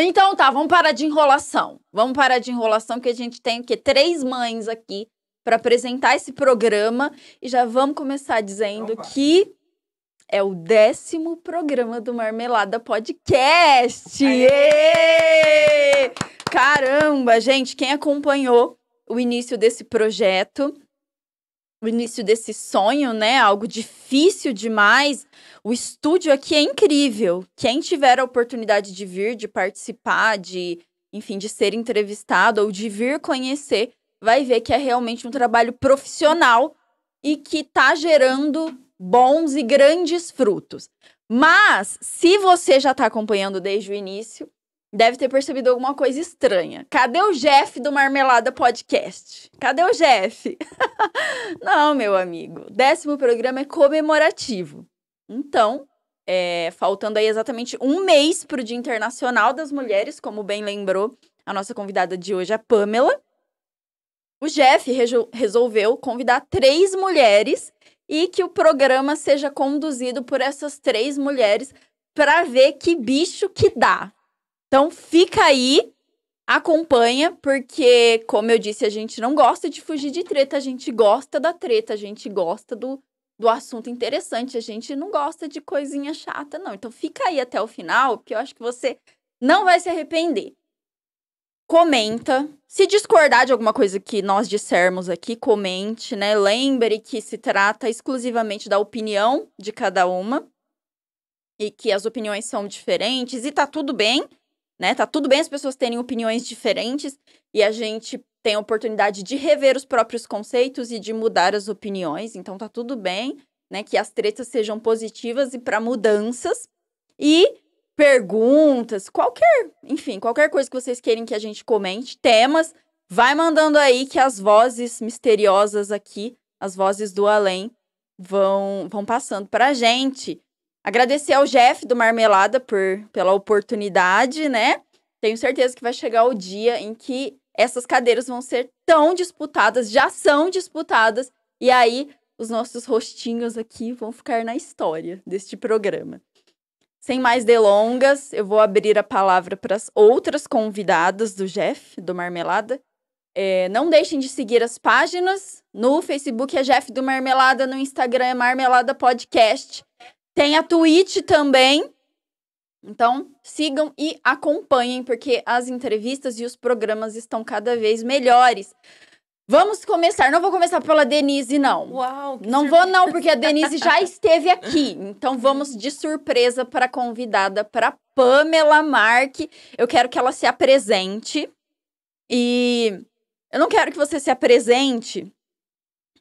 Então tá, vamos parar de enrolação. Vamos parar de enrolação, porque a gente tem o quê? 3 mães aqui para apresentar esse programa. E já vamos começar dizendo que é o 10º programa do Marmelada Podcast. Êêê! Caramba, gente, quem acompanhou o início desse projeto, o início desse sonho, né? Algo difícil demais. O estúdio aqui é incrível. Quem tiver a oportunidade de vir, de participar, enfim, de ser entrevistado ou de vir conhecer, vai ver que é realmente um trabalho profissional e que tá gerando bons e grandes frutos. Mas, se você já tá acompanhando desde o início, deve ter percebido alguma coisa estranha. Cadê o Jeff do Marmelada Podcast? Cadê o Jeff? Não, meu amigo. 10º programa é comemorativo. Então, faltando aí exatamente um mês para o Dia Internacional das Mulheres, como bem lembrou a nossa convidada de hoje, a Pamela, o Jeff resolveu convidar 3 mulheres e que o programa seja conduzido por essas 3 mulheres para ver que bicho que dá. Então, fica aí, acompanha, porque, como eu disse, a gente não gosta de fugir de treta, a gente gosta da treta, a gente gosta do assunto interessante, a gente não gosta de coisinha chata, não. Então, fica aí até o final, porque eu acho que você não vai se arrepender. Comenta. Se discordar de alguma coisa que nós dissermos aqui, comente, né? Lembre que se trata exclusivamente da opinião de cada uma e que as opiniões são diferentes e tá tudo bem, né? Tá tudo bem as pessoas terem opiniões diferentes e a gente tem a oportunidade de rever os próprios conceitos e de mudar as opiniões. Então tá tudo bem, né? Que as tretas sejam positivas e para mudanças. E perguntas, qualquer coisa que vocês queiram que a gente comente, temas, vai mandando aí que as vozes misteriosas aqui, as vozes do além, vão passando pra gente. Agradecer ao Jeff do Marmelada pela oportunidade, né? Tenho certeza que vai chegar o dia em que essas cadeiras vão ser tão disputadas, já são disputadas, e aí os nossos rostinhos aqui vão ficar na história deste programa. Sem mais delongas, eu vou abrir a palavra para as outras convidadas do Jeff, do Marmelada. Não deixem de seguir as páginas. No Facebook é Jeff do Marmelada, no Instagram é Marmelada Podcast. Tem a Twitch também. Então, sigam e acompanhem, porque as entrevistas e os programas estão cada vez melhores. Vamos começar. Não vou começar pela Denise, não. Uau, não vou, não, porque a Denise já esteve aqui. Então, vamos de surpresa para a convidada, para Pamela Marque. Eu quero que ela se apresente. E eu não quero que você se apresente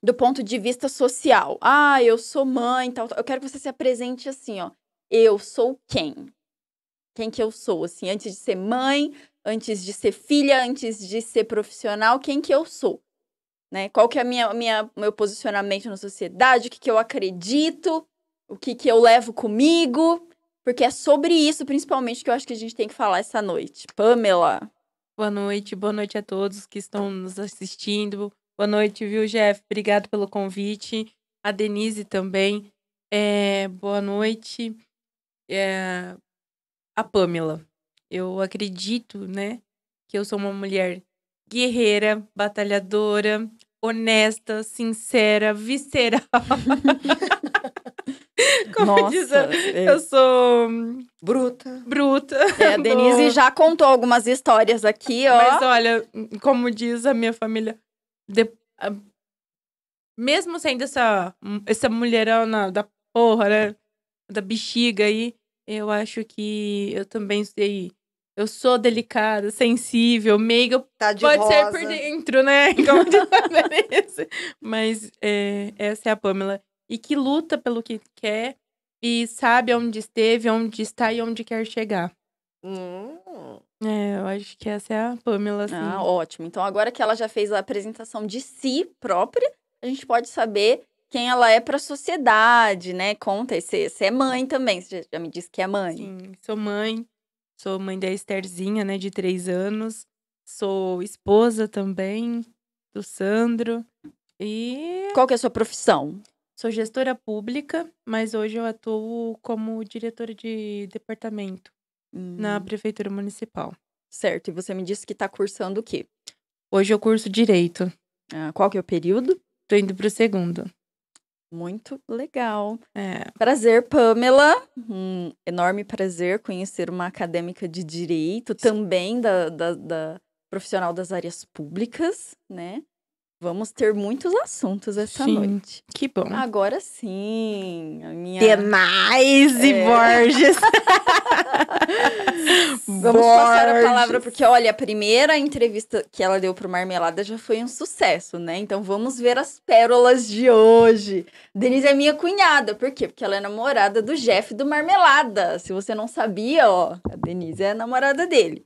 do ponto de vista social. Ah, eu sou mãe, tal. Eu quero que você se apresente assim, ó. Eu sou quem? Quem que eu sou? Assim, antes de ser mãe, antes de ser filha, antes de ser profissional, quem que eu sou? Né? Qual que é meu posicionamento na sociedade, o que eu acredito, o que eu levo comigo, porque é sobre isso, principalmente, que eu acho que a gente tem que falar essa noite. Pamela. Boa noite a todos que estão nos assistindo. Boa noite, viu, Jeff? Obrigado pelo convite. A Denise também. Boa noite. A Pamela. Eu acredito, né, que eu sou uma mulher guerreira, batalhadora, honesta, sincera, visceral. Como diz, eu sou bruta. Bruta. A Denise já contou algumas histórias aqui, ó. Mas olha, como diz a minha família, mesmo sendo essa mulherona da porra, né, da bexiga aí, eu acho que eu também sei. Eu sou delicada, sensível, meiga. Tá de pode rosa. ser por dentro, né? Como diz a Vanessa. Mas essa é a Pamela. E que luta pelo que quer. E sabe onde esteve, onde está e onde quer chegar. Eu acho que essa é a Pamela, assim. Ah, ótimo. Então, agora que ela já fez a apresentação de si própria, a gente pode saber quem ela é para a sociedade, né? Conta, você é mãe também, você já me disse que é mãe. Sim, sou mãe. Sou mãe da Estherzinha, né, de 3 anos. Sou esposa também do Sandro. E qual que é a sua profissão? Sou gestora pública, mas hoje eu atuo como diretora de departamento na Prefeitura Municipal. Certo. E você me disse que tá cursando o quê? Hoje eu curso Direito. Qual que é o período? Tô indo pro segundo. Muito legal. É. Prazer, Pamela. Um enorme prazer conhecer uma acadêmica de Direito, também da profissional das áreas públicas, né? Vamos ter muitos assuntos essa noite. Que bom. Agora sim, a minha... Denise Borges. Vamos passar a palavra, porque, olha, a primeira entrevista que ela deu pro Marmelada já foi um sucesso, né? Então, vamos ver as pérolas de hoje. Denise é minha cunhada. Por quê? Porque ela é namorada do Jeff do Marmelada. Se você não sabia, ó, a Denise é a namorada dele.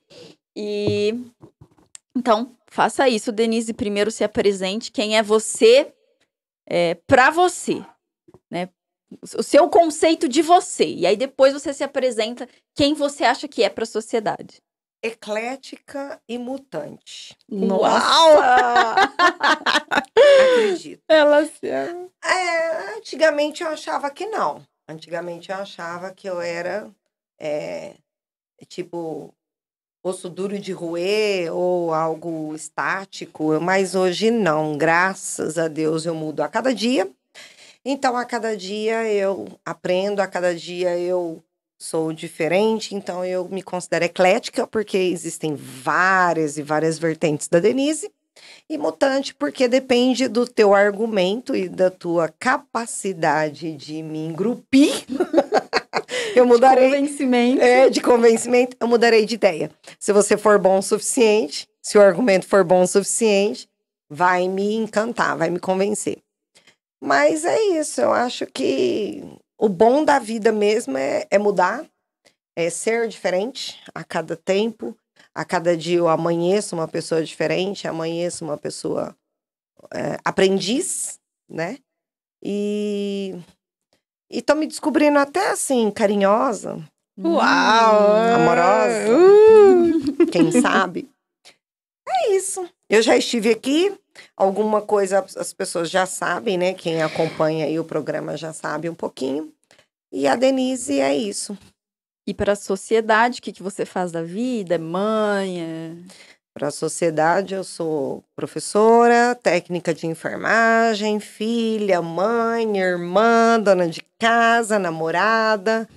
Então, faça isso, Denise. Primeiro se apresente. Quem é você pra você, né? O seu conceito de você. E aí depois você se apresenta quem você acha que é pra sociedade. Eclética e mutante. Nossa! Acredito. Ela Antigamente eu achava que não. Antigamente eu achava que eu era, tipo, osso duro de roer ou algo estático. Mas hoje não. Graças a Deus eu mudo a cada dia. Então, a cada dia eu aprendo, a cada dia eu sou diferente. Então, eu me considero eclética, porque existem várias e várias vertentes da Denise. E mutante, porque depende do teu argumento e da tua capacidade de me engrupir. Eu mudarei. De convencimento. De convencimento, eu mudarei de ideia. Se você for bom o suficiente, se o argumento for bom o suficiente, vai me encantar, vai me convencer. Mas é isso, eu acho que o bom da vida mesmo é mudar, é ser diferente a cada tempo. A cada dia eu amanheço uma pessoa diferente, amanheço uma pessoa aprendiz, né? E tô me descobrindo até assim, carinhosa. Uau! Amorosa. Quem sabe? É isso. Eu já estive aqui. Alguma coisa as pessoas já sabem, né? Quem acompanha aí o programa já sabe um pouquinho. E a Denise é isso. E para a sociedade, o que você faz da vida? É mãe? Para a sociedade, eu sou professora, técnica de enfermagem, filha, mãe, irmã, dona de casa, namorada,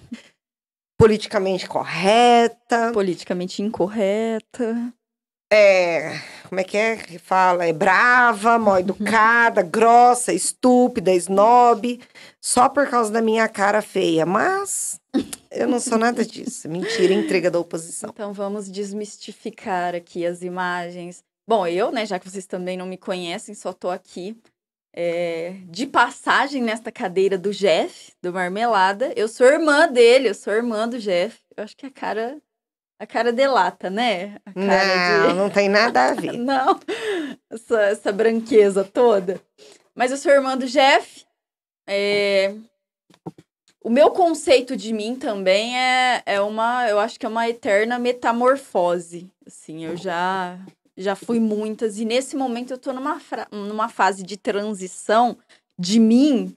politicamente correta. Politicamente incorreta. Como é que fala? É brava, mal educada, grossa, estúpida, snob, só por causa da minha cara feia. Mas eu não sou nada disso. Mentira, intriga da oposição. Então vamos desmistificar aqui as imagens. Bom, eu, né, já que vocês também não me conhecem, só tô aqui de passagem nesta cadeira do Jeff, do Marmelada. Eu sou irmã dele, eu sou irmã do Jeff. Eu acho que a cara delata, né? A cara não tem nada a ver. Não, essa branqueza toda. Mas eu sou irmã do Jeff. O meu conceito de mim também eu acho que é uma eterna metamorfose. Assim, eu já fui muitas. E nesse momento eu tô numa fase de transição de mim,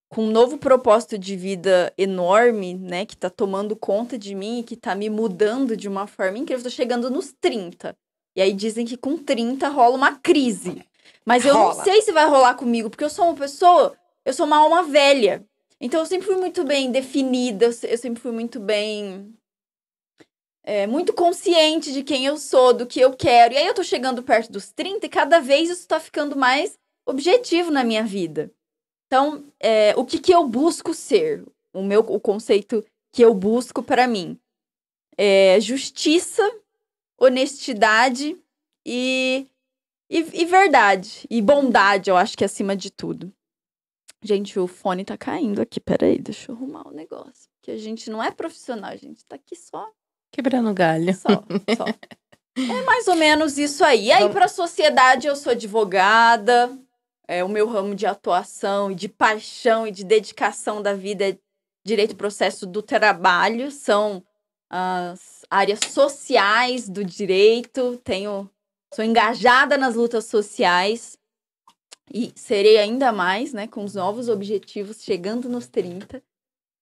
com um novo propósito de vida enorme, né? Que tá tomando conta de mim e que tá me mudando de uma forma incrível. Eu tô chegando nos 30. E aí dizem que com 30 rola uma crise. Mas eu não sei se vai rolar comigo, porque eu sou uma alma velha. Então eu sempre fui muito bem definida, eu sempre fui muito bem... muito consciente de quem eu sou, do que eu quero. E aí eu tô chegando perto dos 30 e cada vez isso tá ficando mais objetivo na minha vida. Então, o que eu busco ser? O conceito que eu busco para mim é justiça, honestidade e verdade. E bondade, eu acho que é acima de tudo. Gente, o fone tá caindo aqui. Peraí, deixa eu arrumar o negócio. Porque a gente não é profissional, a gente tá aqui só... Quebrando galho. Só. É mais ou menos isso aí. E aí, pra sociedade, eu sou advogada... o meu ramo de atuação e de paixão e de dedicação da vida é direito e processo do trabalho, são as áreas sociais do direito, sou engajada nas lutas sociais e serei ainda mais, né, com os novos objetivos chegando nos 30.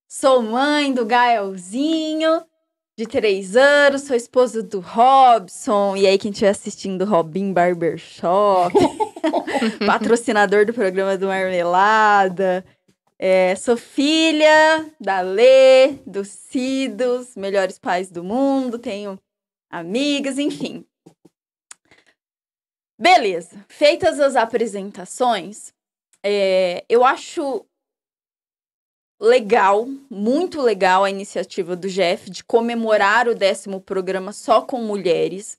Sou mãe do Gaelzinho de 3 anos, sou esposa do Robson. E aí, quem estiver assistindo, Robin Barbershop, patrocinador do programa do Marmelada. Sou filha da Lê, do Cido, os melhores pais do mundo. Tenho amigas, enfim. Beleza. Feitas as apresentações, eu acho legal, muito legal a iniciativa do Jeff de comemorar o 10º programa só com mulheres.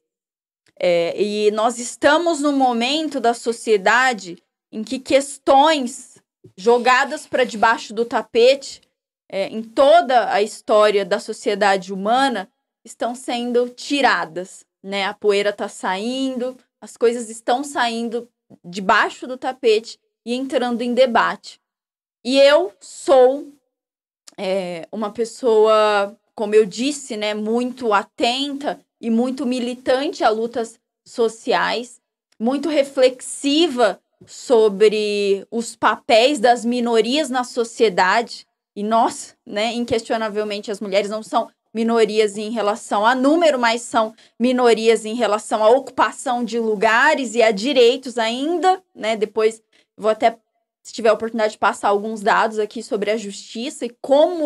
E nós estamos num momento da sociedade em que questões jogadas para debaixo do tapete em toda a história da sociedade humana estão sendo tiradas, né? A poeira está saindo, as coisas estão saindo debaixo do tapete e entrando em debate. E eu sou uma pessoa, como eu disse, né, muito atenta e muito militante a lutas sociais, muito reflexiva sobre os papéis das minorias na sociedade. E nós, né, inquestionavelmente, as mulheres não são minorias em relação a número, mas são minorias em relação à ocupação de lugares e a direitos ainda, né? Depois vou até, se tiver a oportunidade, de passar alguns dados aqui sobre a justiça e como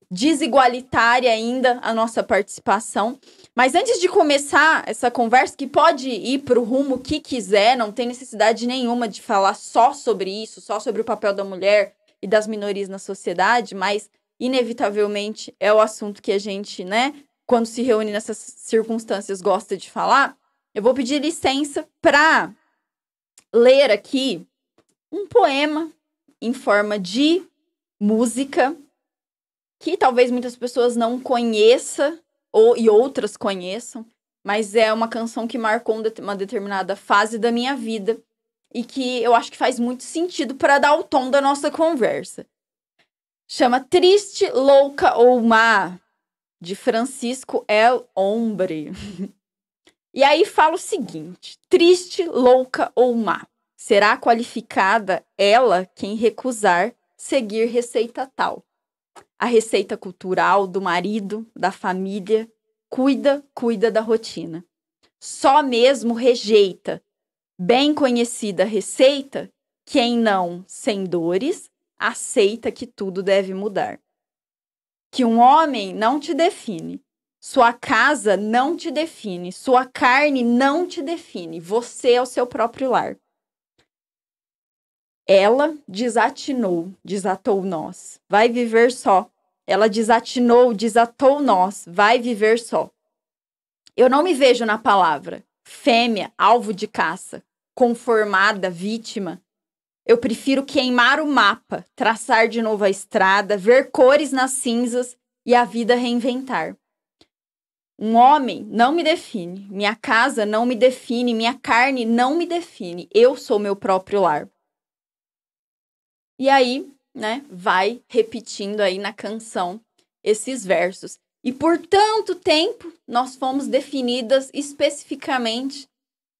desigualitária ainda a nossa participação. Mas antes de começar essa conversa, que pode ir para o rumo que quiser, não tem necessidade nenhuma de falar só sobre isso, só sobre o papel da mulher e das minorias na sociedade, mas inevitavelmente é o assunto que a gente, né, quando se reúne nessas circunstâncias, gosta de falar. Eu vou pedir licença para ler aqui um poema em forma de música que talvez muitas pessoas não conheçam e outras conheçam, mas é uma canção que marcou uma determinada fase da minha vida e que eu acho que faz muito sentido para dar o tom da nossa conversa. Chama Triste, Louca ou Má, de Francisco El Hombre. E aí fala o seguinte: triste, louca ou má, será qualificada ela quem recusar seguir receita tal. A receita cultural do marido, da família, cuida da rotina. Só mesmo rejeita, bem conhecida receita, quem não, sem dores, aceita que tudo deve mudar. Que um homem não te define, sua casa não te define, sua carne não te define, você é o seu próprio lar. Ela desatou nós, vai viver só. Ela desatou nós, vai viver só. Eu não me vejo na palavra fêmea, alvo de caça, conformada, vítima. Eu prefiro queimar o mapa, traçar de novo a estrada, ver cores nas cinzas e a vida reinventar. Um homem não me define, minha casa não me define, minha carne não me define. Eu sou meu próprio lar. E aí, né, vai repetindo aí na canção esses versos. E por tanto tempo, nós fomos definidas especificamente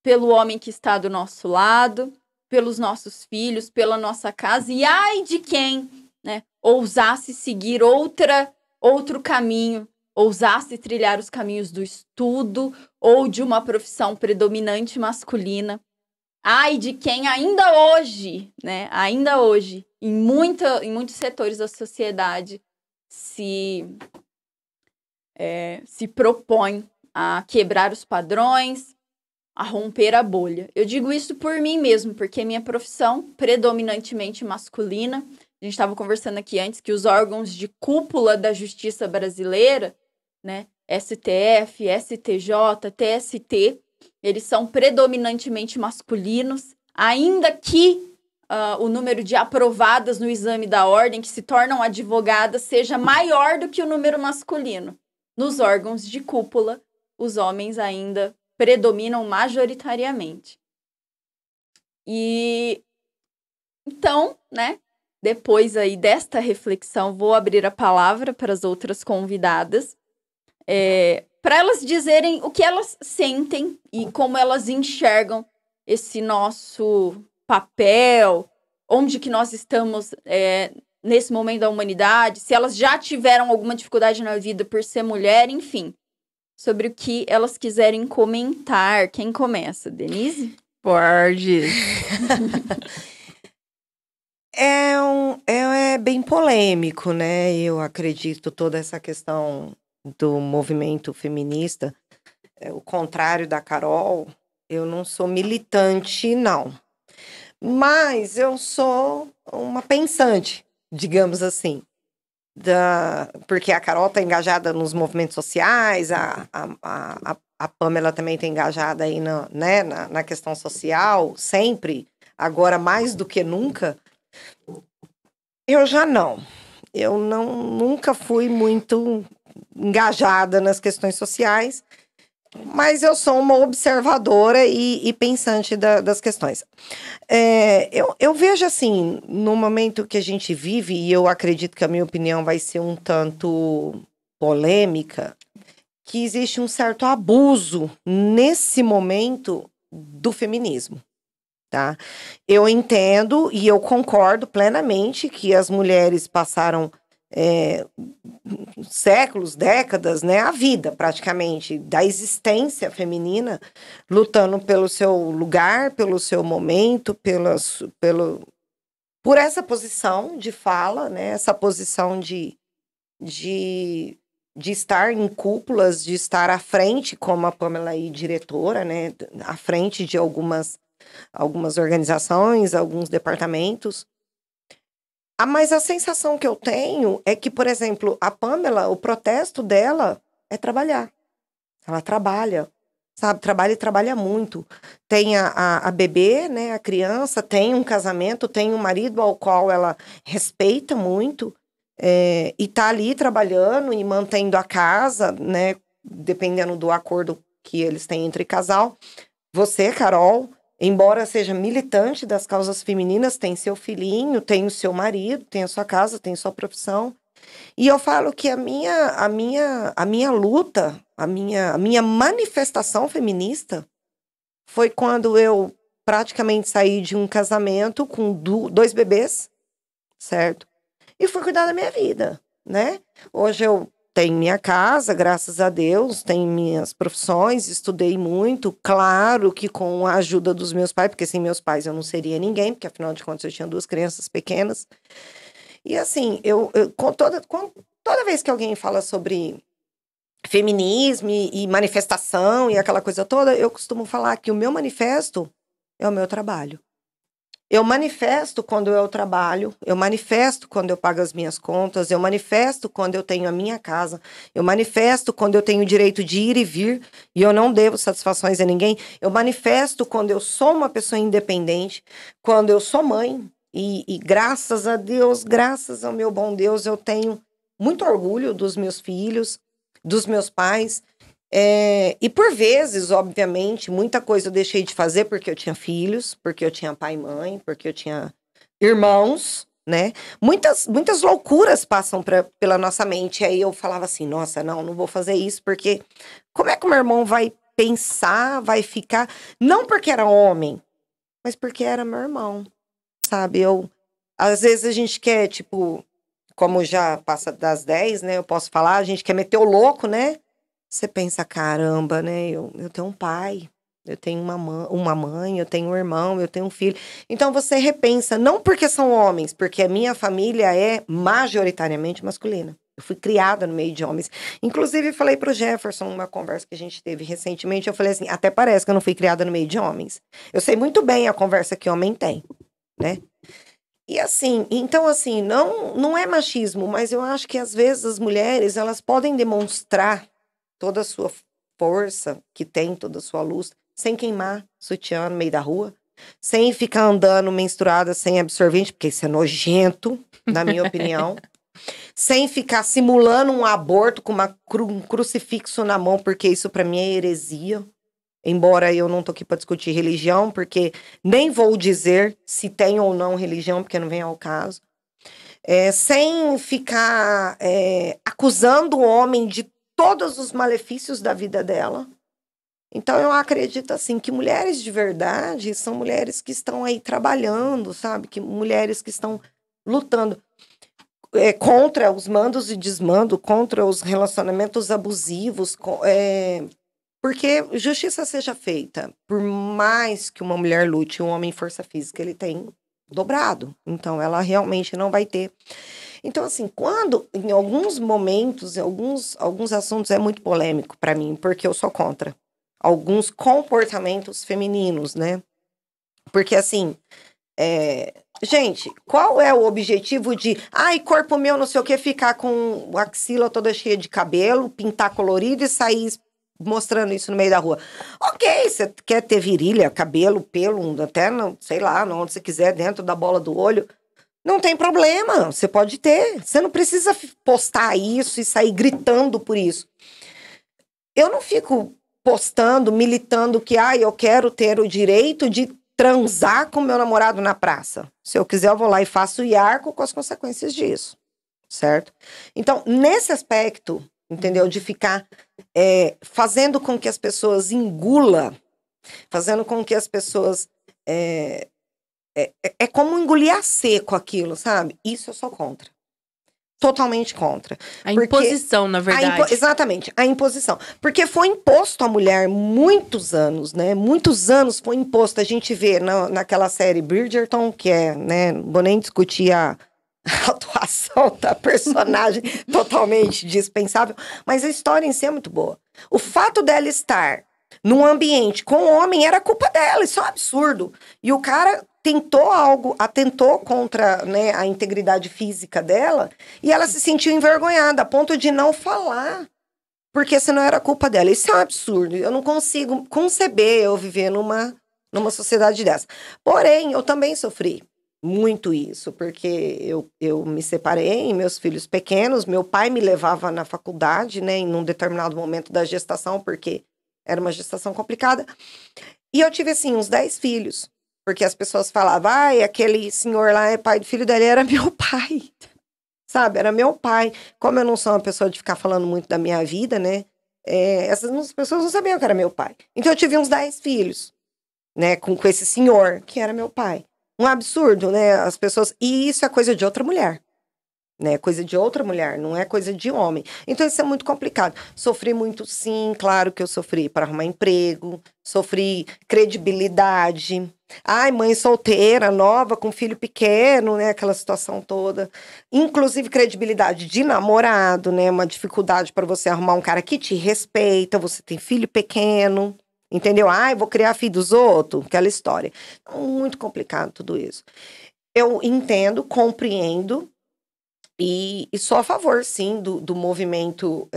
pelo homem que está do nosso lado, pelos nossos filhos, pela nossa casa. E ai de quem, né, ousasse seguir outro caminho, ousasse trilhar os caminhos do estudo ou de uma profissão predominante masculina. Ai de quem ainda hoje, em muitos setores da sociedade, se propõe a quebrar os padrões, a romper a bolha. Eu digo isso por mim mesmo, porque minha profissão predominantemente masculina. A gente estava conversando aqui antes que os órgãos de cúpula da justiça brasileira, né, STF, STJ, TST, eles são predominantemente masculinos, ainda que o número de aprovadas no exame da ordem, que se tornam advogadas, seja maior do que o número masculino. Nos órgãos de cúpula, os homens ainda predominam majoritariamente. E então, né, depois aí desta reflexão, vou abrir a palavra para as outras convidadas, para elas dizerem o que elas sentem e como elas enxergam esse nosso papel, onde que nós estamos nesse momento da humanidade, se elas já tiveram alguma dificuldade na vida por ser mulher, enfim. Sobre o que elas quiserem comentar. Quem começa? Denise? Borges. É bem polêmico, né? Eu acredito toda essa questão do movimento feminista. O contrário da Carol, eu não sou militante, não. Mas eu sou uma pensante, digamos assim. Porque a Carol está engajada nos movimentos sociais, a Pamela também está engajada aí na questão social, sempre, agora mais do que nunca. Eu já não. Eu nunca fui muito engajada nas questões sociais, mas eu sou uma observadora e pensante das questões. Eu vejo assim, no momento que a gente vive, e eu acredito que a minha opinião vai ser um tanto polêmica, que existe um certo abuso nesse momento do feminismo. Tá? Eu entendo e eu concordo plenamente que as mulheres passaram séculos, décadas, né, a vida praticamente da existência feminina, lutando pelo seu lugar, pelo seu momento, por essa posição de fala, né, essa posição de estar em cúpulas, de estar à frente, como a Pamela aí, diretora, né, à frente de algumas organizações, alguns departamentos. Mas a sensação que eu tenho é que, por exemplo, a Pamela, o protesto dela é trabalhar. Ela trabalha, sabe? Trabalha e trabalha muito. Tem a bebê, né? A criança, tem um casamento, tem um marido ao qual ela respeita muito. E tá ali trabalhando e mantendo a casa, né? Dependendo do acordo que eles têm entre casal. Você, Carol, embora seja militante das causas femininas, tem seu filhinho, tem o seu marido, tem a sua casa, tem sua profissão. E eu falo que a minha luta, a minha manifestação feminista foi quando eu praticamente saí de um casamento com 2 bebês, certo? E fui cuidar da minha vida, né? Hoje eu tenho minha casa, graças a Deus, tenho minhas profissões, estudei muito, claro que com a ajuda dos meus pais, porque sem meus pais eu não seria ninguém, porque afinal de contas eu tinha 2 crianças pequenas. E assim, toda vez que alguém fala sobre feminismo e manifestação e aquela coisa toda, eu costumo falar que o meu manifesto é o meu trabalho. Eu manifesto quando eu trabalho, eu manifesto quando eu pago as minhas contas, eu manifesto quando eu tenho a minha casa, eu manifesto quando eu tenho o direito de ir e vir e eu não devo satisfações a ninguém, eu manifesto quando eu sou uma pessoa independente, quando eu sou mãe e graças a Deus, graças ao meu bom Deus, eu tenho muito orgulho dos meus filhos, dos meus pais. E por vezes, obviamente, muita coisa eu deixei de fazer porque eu tinha filhos, porque eu tinha pai e mãe, porque eu tinha irmãos, né? Muitas loucuras passam pela nossa mente. Aí eu falava assim, nossa, não vou fazer isso, porque como é que o meu irmão vai pensar, vai ficar... Não porque era homem, mas porque era meu irmão, sabe? Às vezes a gente quer, tipo, como já passa das 10, né? Eu posso falar, a gente quer meter o louco, né? Você pensa, caramba, né? Eu tenho um pai, eu tenho uma mãe, eu tenho um irmão, eu tenho um filho. Então você repensa, não porque são homens, porque a minha família é majoritariamente masculina. Eu fui criada no meio de homens. Inclusive, falei pro Jefferson, uma conversa que a gente teve recentemente, eu falei assim, até parece que eu não fui criada no meio de homens. Eu sei muito bem a conversa que homem tem, né? E assim, então assim, não é machismo, mas eu acho que às vezes as mulheres, elas podem demonstrar toda a sua força, que tem toda a sua luz, sem queimar sutiã no meio da rua, sem ficar andando menstruada sem absorvente, porque isso é nojento, na minha opinião, sem ficar simulando um aborto com um crucifixo na mão, porque isso pra mim é heresia, embora eu não tô aqui pra discutir religião, porque nem vou dizer se tem ou não religião, porque não vem ao caso, sem ficar acusando o homem de todos os malefícios da vida dela. Então eu acredito assim que mulheres de verdade são mulheres que estão aí trabalhando, sabe? Que mulheres que estão lutando. contra os mandos e desmando, contra os relacionamentos abusivos, porque justiça seja feita. Por mais que uma mulher lute, um homem força física, ele tem dobrado. Então, ela realmente não vai ter. Então, assim, quando, em alguns momentos, em alguns assuntos é muito polêmico para mim, porque eu sou contra alguns comportamentos femininos, né? Porque, assim, gente, qual é o objetivo de, corpo meu, não sei o que, ficar com a axila toda cheia de cabelo, pintar colorido e sair mostrando isso no meio da rua? Ok, você quer ter virilha, cabelo, pelo, até, sei lá, onde você quiser, dentro da bola do olho, não tem problema, você pode ter. Você não precisa postar isso e sair gritando por isso. Eu não fico postando, militando que, eu quero ter o direito de transar com meu namorado na praça. Se eu quiser, eu vou lá e faço e arco com as consequências disso, certo? Então, nesse aspecto, entendeu? De ficar fazendo com que as pessoas engula, fazendo com que as pessoas... É como engolir a seco aquilo, sabe? Isso eu sou contra. Totalmente contra. A imposição, na verdade. Exatamente, a imposição. Porque foi imposto à mulher muitos anos, né? Muitos anos foi imposto. A gente vê naquela série Bridgerton, que né? Não vou nem discutir a atuação da personagem totalmente dispensável, mas a história em si é muito boa. O fato dela estar num ambiente com homem era culpa dela, isso é um absurdo. E o cara atentou contra, né, a integridade física dela, e ela se sentiu envergonhada, a ponto de não falar, porque senão era culpa dela. Isso é um absurdo, eu não consigo conceber eu viver numa sociedade dessa. Porém, eu também sofri muito isso, porque eu me separei, meus filhos pequenos, meu pai me levava na faculdade, né, em um determinado momento da gestação, porque era uma gestação complicada, e eu tive, assim, uns 10 filhos. Porque as pessoas falavam, aquele senhor lá é pai do filho dele, era meu pai, sabe? Era meu pai. Como eu não sou uma pessoa de ficar falando muito da minha vida, né? Essas pessoas não sabiam que era meu pai. Então eu tive uns 10 filhos, né? Com esse senhor, que era meu pai. Um absurdo, né? As pessoas... E isso é coisa de outra mulher. Né, coisa de outra mulher, não é coisa de homem. Então isso é muito complicado. Sofri muito, sim, claro que eu sofri para arrumar emprego, sofri credibilidade. Mãe solteira, nova, com filho pequeno, né, aquela situação toda. Inclusive credibilidade de namorado, né, uma dificuldade para você arrumar um cara que te respeita, você tem filho pequeno, entendeu? Vou criar filho dos outros, aquela história. Muito complicado tudo isso. Eu entendo, compreendo, e sou a favor, sim, do movimento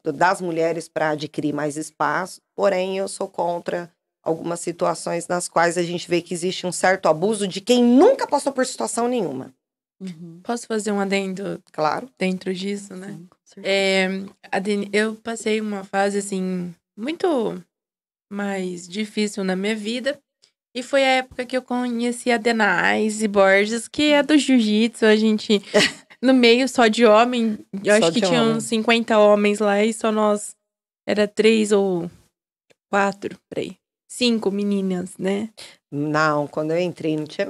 das mulheres para adquirir mais espaço, porém eu sou contra algumas situações nas quais a gente vê que existe um certo abuso de quem nunca passou por situação nenhuma. Uhum. Posso fazer um adendo? Claro. Dentro disso, né? Sim, com certeza. Eu passei uma fase, assim, muito mais difícil na minha vida. E foi a época que eu conheci a Denise Borges, que é do jiu-jitsu, a gente... No meio só de homem, eu acho que tinha uns 50 homens lá e só nós, era 3 ou 4, por aí. 5 meninas, né? Não, quando eu entrei não tinha,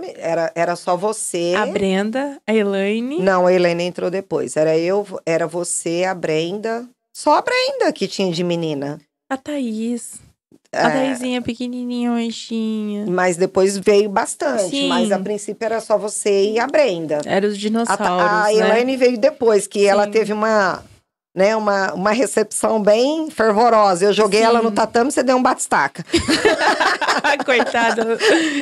era só você. A Brenda, a Elaine. Não, a Elaine entrou depois, era você, a Brenda, só a Brenda que tinha de menina. A Thaís. A Thaisinha pequenininha, baixinha. Mas depois veio bastante. Sim. Mas a princípio era só você e a Brenda. Era os dinossauros, a Elaine veio depois, que ela teve uma recepção bem fervorosa. Eu joguei ela no tatame, você deu um batistaca. Coitada.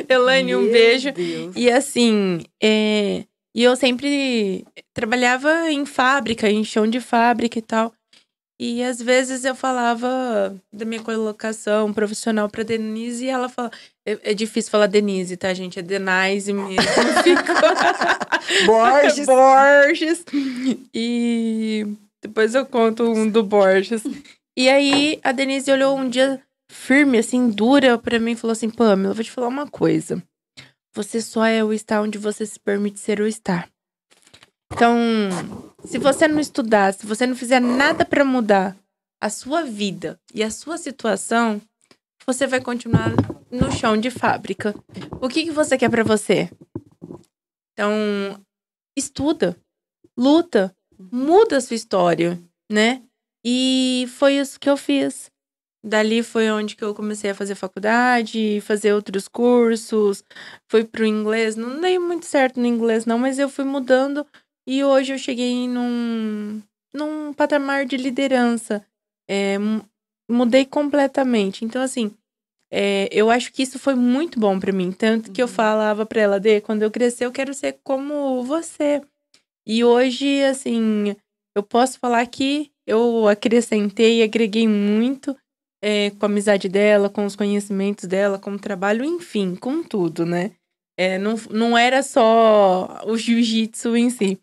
Elaine, um beijo. Deus. E assim, e eu sempre trabalhava em fábrica, em chão de fábrica e tal. E às vezes eu falava da minha colocação profissional pra Denise e ela fala... É difícil falar Denise, tá, gente? É Denise mesmo. Borges. E depois eu conto um do Borges. E aí a Denise olhou um dia firme, assim, dura pra mim e falou assim: Pamela, eu vou te falar uma coisa. Você só é o estar onde você se permite ser o estar. Então, se você não estudar, se você não fizer nada pra mudar a sua vida e a sua situação, você vai continuar no chão de fábrica. O que você quer pra você? Então, estuda. luta, muda a sua história, né? E foi isso que eu fiz. Dali foi onde que eu comecei a fazer faculdade, fazer outros cursos, fui pro inglês. Não dei muito certo no inglês, não, mas eu fui mudando e hoje eu cheguei num patamar de liderança. Mudei completamente. Então, assim, eu acho que isso foi muito bom pra mim. Tanto que eu falava pra ela, Dê, quando eu crescer, eu quero ser como você. E hoje, assim, eu posso falar que eu acrescentei, agreguei muito com a amizade dela, com os conhecimentos dela, com o trabalho, enfim, com tudo, né? Não era só o jiu-jitsu em si.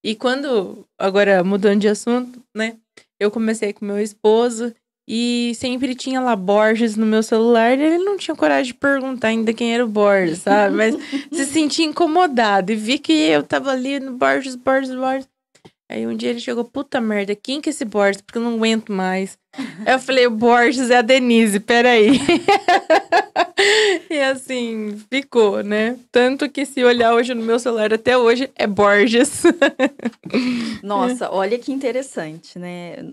E quando, agora mudando de assunto, né? Eu comecei com meu esposo e sempre tinha lá Borges no meu celular e ele não tinha coragem de perguntar ainda quem era o Borges, sabe? Mas se sentia incomodado e vi que eu tava ali no Borges. Aí um dia ele chegou, puta merda, quem que é esse Borges? Porque eu não aguento mais. Aí eu falei, o Borges é a Denise, peraí. E assim, ficou, né? Tanto que se olhar hoje no meu celular até hoje, é Borges. Nossa, olha que interessante, né?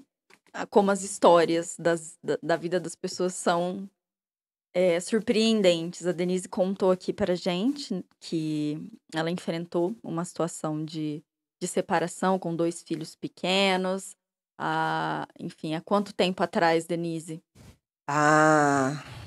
Como as histórias da vida das pessoas são surpreendentes. A Denise contou aqui pra gente que ela enfrentou uma situação de separação com 2 filhos pequenos. Enfim, há quanto tempo atrás, Denise?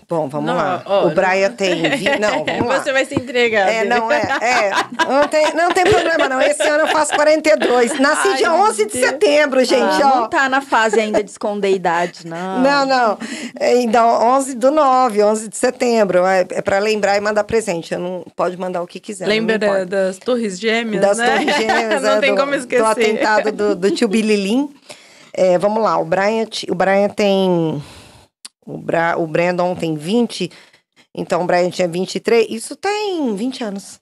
Bom, vamos Não, lá. ó, O Brian tem... Não, vamos lá. Você vai se entregar. Não tem problema não. Esse ano eu faço 42. Nasci Ai, dia meu 11 de Deus. setembro, gente, ó. Não tá na fase ainda de esconder a idade, não. Não. Então, 11 de setembro. É para lembrar e mandar presente. Não pode mandar o que quiser. Lembra das Torres Gêmeas, das né? Torres Gêmeas. Não tem como esquecer. Do atentado do tio Bililim. Vamos lá. O Brian tem... O Brandon tem 20, então o Brian tinha 23. Isso tem 20 anos.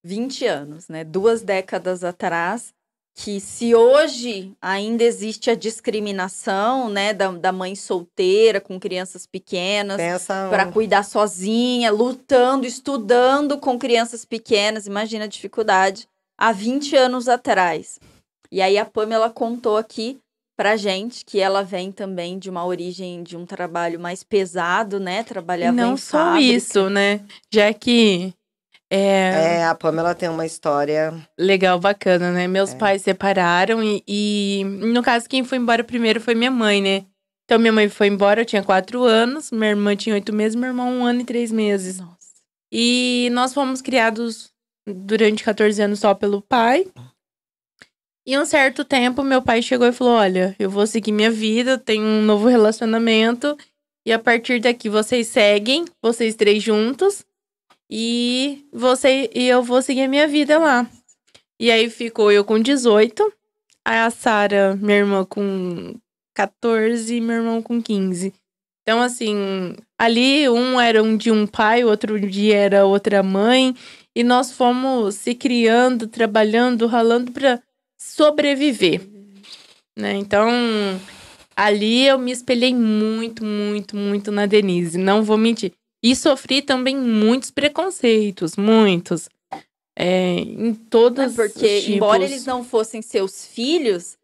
20 anos, né? 2 décadas atrás, que se hoje ainda existe a discriminação, né, da mãe solteira com crianças pequenas, para cuidar sozinha, lutando, estudando com crianças pequenas, imagina a dificuldade, há 20 anos atrás. E aí a Pamela contou aqui pra gente que ela vem também de uma origem de um trabalho mais pesado, né? Trabalhava não em só fábrica. isso, né? Já que a Pamela tem uma história legal, bacana, né? Meus pais separaram e no caso quem foi embora primeiro foi minha mãe, né? Então minha mãe foi embora, eu tinha 4 anos, minha irmã tinha 8 meses, meu irmão 1 ano e 3 meses. Nossa. E nós fomos criados durante 14 anos só pelo pai. E um certo tempo, meu pai chegou e falou, olha, eu vou seguir minha vida, tenho um novo relacionamento. E a partir daqui, vocês seguem, vocês 3 juntos. E eu vou seguir a minha vida lá. E aí, ficou eu com 18. A Sara, minha irmã, com 14 e meu irmão com 15. Então, assim, ali um era de um pai, o outro dia era outra mãe. E nós fomos se criando, trabalhando, ralando pra sobreviver, né? Então, ali eu me espelhei muito, muito, muito na Denise, não vou mentir. E sofri também muitos preconceitos, muitos. Em todos os porque, tipos. embora eles não fossem seus filhos,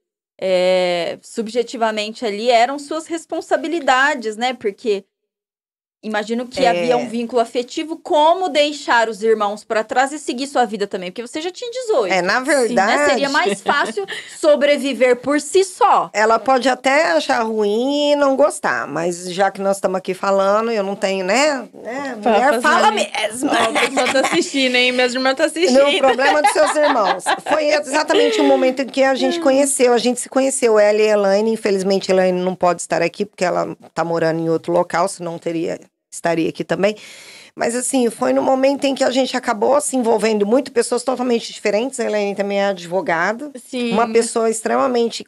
subjetivamente ali eram suas responsabilidades, né? Porque imagino que havia um vínculo afetivo, como deixar os irmãos pra trás e seguir sua vida também, porque você já tinha 18. Na verdade... Sim, né? Seria mais fácil sobreviver por si só. Ela pode até achar ruim e não gostar, mas já que nós estamos aqui falando, eu não tenho, né? Mulher fala mesmo. Ó, o pessoal tá assistindo, hein? Meus irmãos tá assistindo. O problema dos seus irmãos. Foi exatamente o momento em que a gente conheceu, a gente se conheceu, ela e a Elaine. Infelizmente, a Elaine não pode estar aqui, porque ela tá morando em outro local, senão estaria aqui também. Mas assim, foi no momento em que a gente acabou se envolvendo muito, pessoas totalmente diferentes. A Elaine também é advogada. Sim. Uma pessoa extremamente...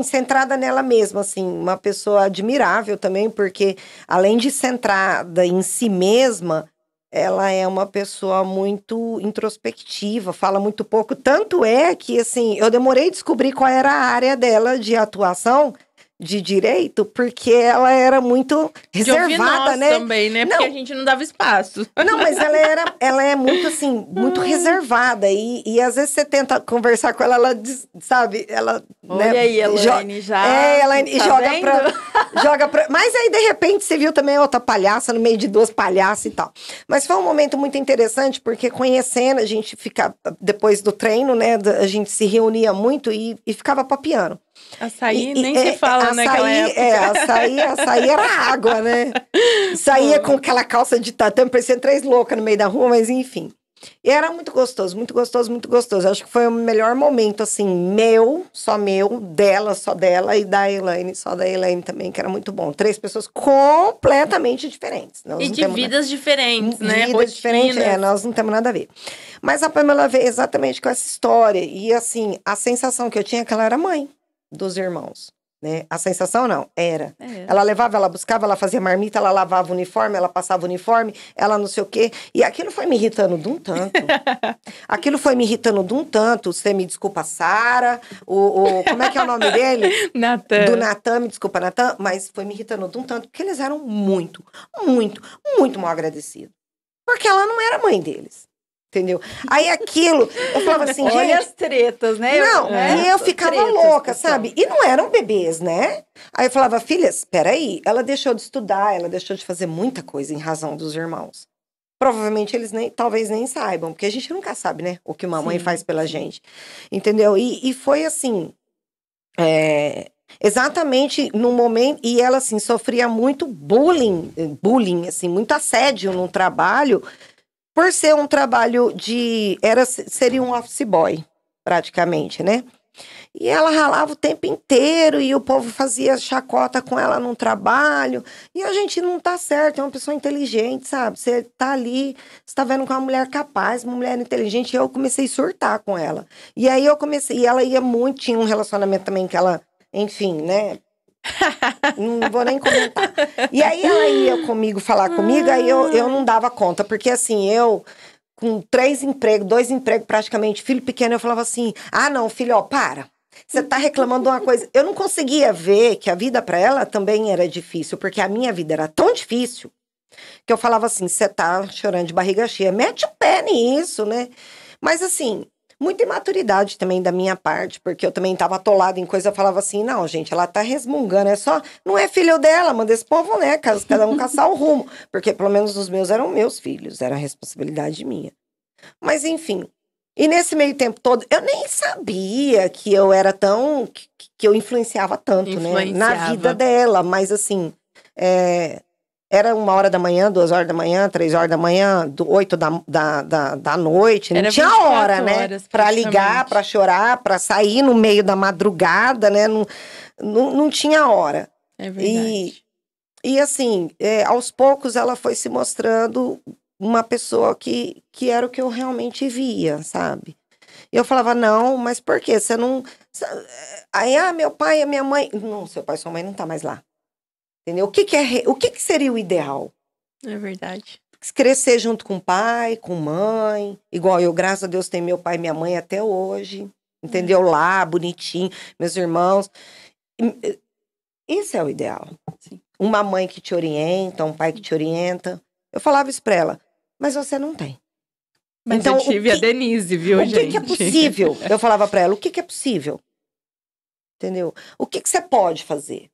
centrada nela mesma, assim. Uma pessoa admirável também, porque além de centrada em si mesma, ela é uma pessoa muito introspectiva, fala muito pouco. Tanto é que, assim, eu demorei a descobrir qual era a área dela de atuação. de direito, porque ela era muito De ouvir reservada, nós né? também, né? Porque Não. a gente não dava espaço. Não, mas ela é muito assim, muito reservada. E às vezes você tenta conversar com ela, sabe? Ela, Olha né, aí, Elaine, já. Elaine, tá joga vendo? joga pra. Mas aí, de repente, você viu também outra palhaça no meio de duas palhaças e tal. Mas foi um momento muito interessante, porque conhecendo, a gente fica, depois do treino, né? A gente se reunia muito e ficava papiando. Açaí nem se fala, açaí, naquela época. Açaí era água, né? Saía com aquela calça de tatame, parecia 3 loucas no meio da rua, mas enfim. E era muito gostoso, muito gostoso, muito gostoso. Acho que foi o melhor momento, assim, meu, dela, só dela, e da Elaine, só da Elaine também, que era muito bom. 3 pessoas completamente diferentes. E de vidas diferentes, né? Vidas diferentes, nós não temos nada a ver. Mas a Pamela veio exatamente com essa história. E, assim, a sensação que eu tinha é que ela era mãe dos irmãos, né? A sensação não, era. Ela levava, ela buscava, ela fazia marmita, ela lavava o uniforme, ela passava o uniforme, ela não sei o quê. E aquilo foi me irritando de um tanto. Você me desculpa, Sara, como é que é o nome dele? Natan. Do Natan, me desculpa, Natan, mas foi me irritando de um tanto, porque eles eram muito, muito, muito mal agradecidos. Porque ela não era mãe deles. Entendeu? Aí aquilo, eu falava assim, gente... Olha as tretas, né? Não, e eu ficava louca, sabe? E não eram bebês, né? Aí eu falava, filha, espera aí. Ela deixou de estudar, ela deixou de fazer muita coisa em razão dos irmãos. Provavelmente eles talvez nem saibam, porque a gente nunca sabe, né? O que uma mãe faz pela gente. Entendeu? E foi assim... exatamente no momento... E ela, assim, sofria muito bullying, assim, muito assédio no trabalho... Por ser um trabalho seria um office boy, praticamente, né? E ela ralava o tempo inteiro e o povo fazia chacota com ela no trabalho. E a gente não tá certo, é uma pessoa inteligente, sabe? Você tá ali, você tá vendo com uma mulher capaz, uma mulher inteligente. E eu comecei a surtar com ela. E aí e ela ia muito, tinha um relacionamento também que ela, enfim, né? Não vou nem comentar. E aí ela ia comigo falar comigo, aí eu não dava conta, porque assim, eu com 2 empregos praticamente, filho pequeno, eu falava assim, não, filho, para. Você tá reclamando de uma coisa. Eu não conseguia ver que a vida pra ela também era difícil, porque a minha vida era tão difícil, que eu falava assim, você tá chorando de barriga cheia, mete o pé nisso, né? Mas assim... Muita imaturidade também da minha parte, porque eu também tava atolada em coisa, eu falava assim, não, gente, ela tá resmungando, não é filho dela, manda esse povo, né, cada um caçar o rumo, porque pelo menos os meus eram meus filhos, era responsabilidade minha. Mas enfim, e nesse meio tempo todo, eu nem sabia que eu era que eu influenciava tanto, né, na vida dela, mas assim, era 1h da manhã, 2h da manhã, 3h da manhã, 8 da noite. Não tinha hora, né? Pra ligar, pra chorar, pra sair no meio da madrugada, né? Não tinha hora. É verdade. E assim, aos poucos ela foi se mostrando uma pessoa que era o que eu realmente via, sabe? E eu falava, não, mas por quê? Você não... Aí, meu pai e minha mãe... Não, seu pai e sua mãe não tá mais lá. Entendeu? O que seria o ideal? É verdade. Crescer junto com pai, com mãe. Igual eu, graças a Deus, tenho meu pai e minha mãe até hoje. Entendeu? Lá, bonitinho, meus irmãos. Isso é o ideal. Sim. Uma mãe que te orienta, um pai que te orienta. Eu falava isso pra ela, mas você não tem. Mas então, eu tive a Denise, viu, gente? O que é possível? Eu falava pra ela, o que é possível? Entendeu? O que você pode fazer?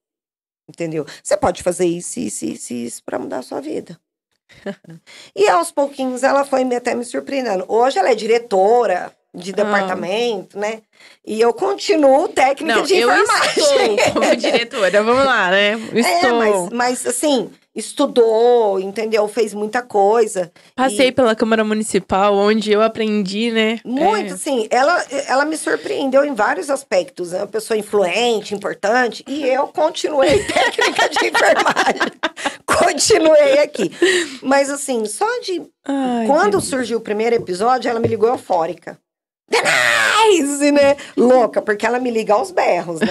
Entendeu? Você pode fazer isso pra mudar a sua vida. E aos pouquinhos ela foi até me surpreendendo. Hoje ela é diretora de departamento, né? E eu continuo técnica de enfermagem. Eu estou como diretora, vamos lá, né? Mas assim, estudou, entendeu? Fez muita coisa. Passei pela Câmara Municipal, onde eu aprendi, né? Muito, assim. Ela me surpreendeu em vários aspectos. É uma pessoa influente, importante. E eu continuei técnica de enfermagem. Continuei aqui. Mas, assim, só de... Quando surgiu o primeiro episódio, ela me ligou eufórica. Denise, né? Louca, porque ela me liga aos berros, né?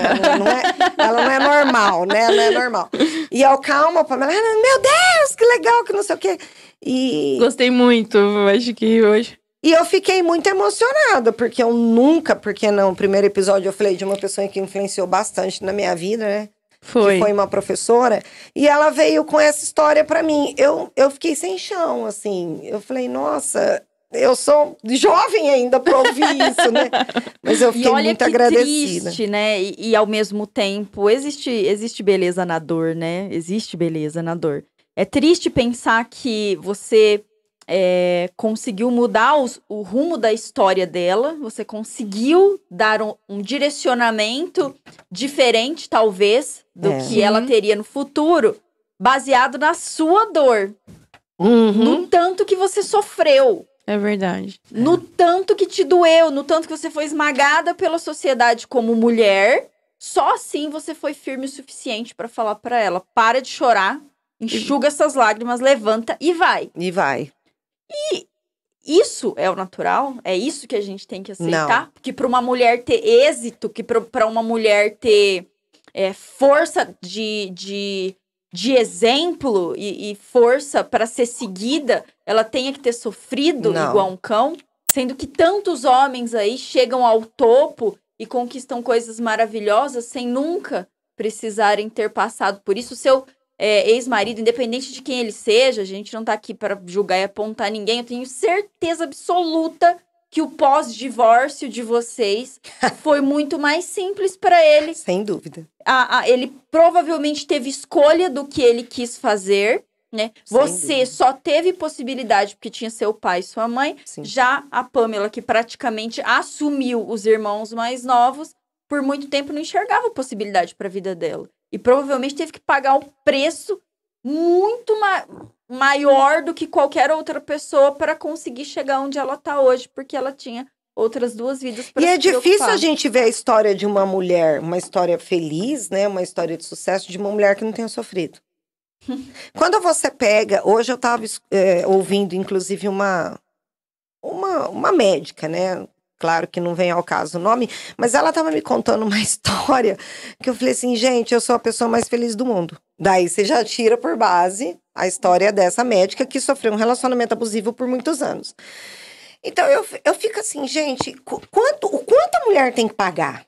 Ela não é normal, né? Ela não é normal. E eu, calma, Pamela, meu Deus, que legal, que não sei o quê. Gostei muito, acho que hoje. E eu fiquei muito emocionada, porque no primeiro episódio eu falei de uma pessoa que influenciou bastante na minha vida, né? que foi uma professora, e ela veio com essa história pra mim. Eu fiquei sem chão, assim. Eu falei, nossa, eu sou jovem ainda pra ouvir isso, né? Mas eu fiquei muito agradecida. Triste, né? E ao mesmo tempo, existe beleza na dor, né? Existe beleza na dor. É triste pensar que você conseguiu mudar o rumo da história dela, você conseguiu dar um direcionamento diferente, talvez, do que ela teria no futuro, baseado na sua dor. No tanto que você sofreu. É verdade. No tanto que te doeu, no tanto que você foi esmagada pela sociedade como mulher, só assim você foi firme o suficiente pra falar pra ela, para de chorar, enxuga essas lágrimas, levanta e vai. E vai. E isso é o natural? É isso que a gente tem que aceitar? Não. Que pra uma mulher ter êxito, que pra uma mulher ter força de exemplo e força pra ser seguida, ela tenha que ter sofrido Não. igual um cão? Sendo que tantos homens aí chegam ao topo e conquistam coisas maravilhosas sem nunca precisarem ter passado por isso. O seu ex-marido, independente de quem ele seja, a gente não tá aqui para julgar e apontar ninguém, eu tenho certeza absoluta que o pós-divórcio de vocês foi muito mais simples para ele. Sem dúvida. Ele provavelmente teve escolha do que ele quis fazer, né? Você só teve possibilidade porque tinha seu pai e sua mãe. Sim. Já a Pamela, que praticamente assumiu os irmãos mais novos, por muito tempo não enxergava possibilidade para a vida dela. E provavelmente teve que pagar um preço muito maior do que qualquer outra pessoa para conseguir chegar onde ela tá hoje, porque ela tinha outras duas vidas para se preocupar. E é difícil a gente ver a história de uma mulher, uma história feliz, né? Uma história de sucesso de uma mulher que não tenha sofrido. Quando você pega... Hoje eu estava ouvindo, inclusive, uma médica, né? Claro que não vem ao caso o nome, mas ela estava me contando uma história que eu falei assim, gente, eu sou a pessoa mais feliz do mundo. Daí você já tira por base a história dessa médica que sofreu um relacionamento abusivo por muitos anos. Então, eu fico assim, gente, o quanto a mulher tem que pagar?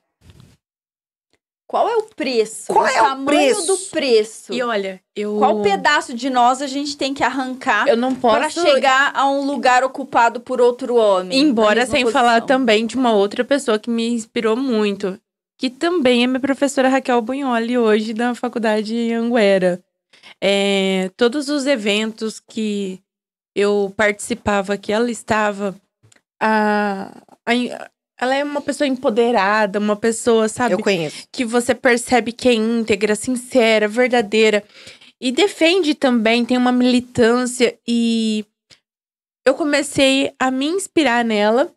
Qual é o preço? Qual é o tamanho preço? do preço? E olha, Qual pedaço de nós a gente tem que arrancar eu não para posso chegar a um lugar ocupado por outro homem? Embora na mesma sem posição? falar também de uma outra pessoa que me inspirou muito, que também é minha professora Raquel Bunholi, hoje da Faculdade Anguera. Todos os eventos que eu participava, que ela estava, ela é uma pessoa empoderada, uma pessoa, sabe? Eu conheço. Que você percebe que é íntegra, sincera, verdadeira. E defende também, tem uma militância. E eu comecei a me inspirar nela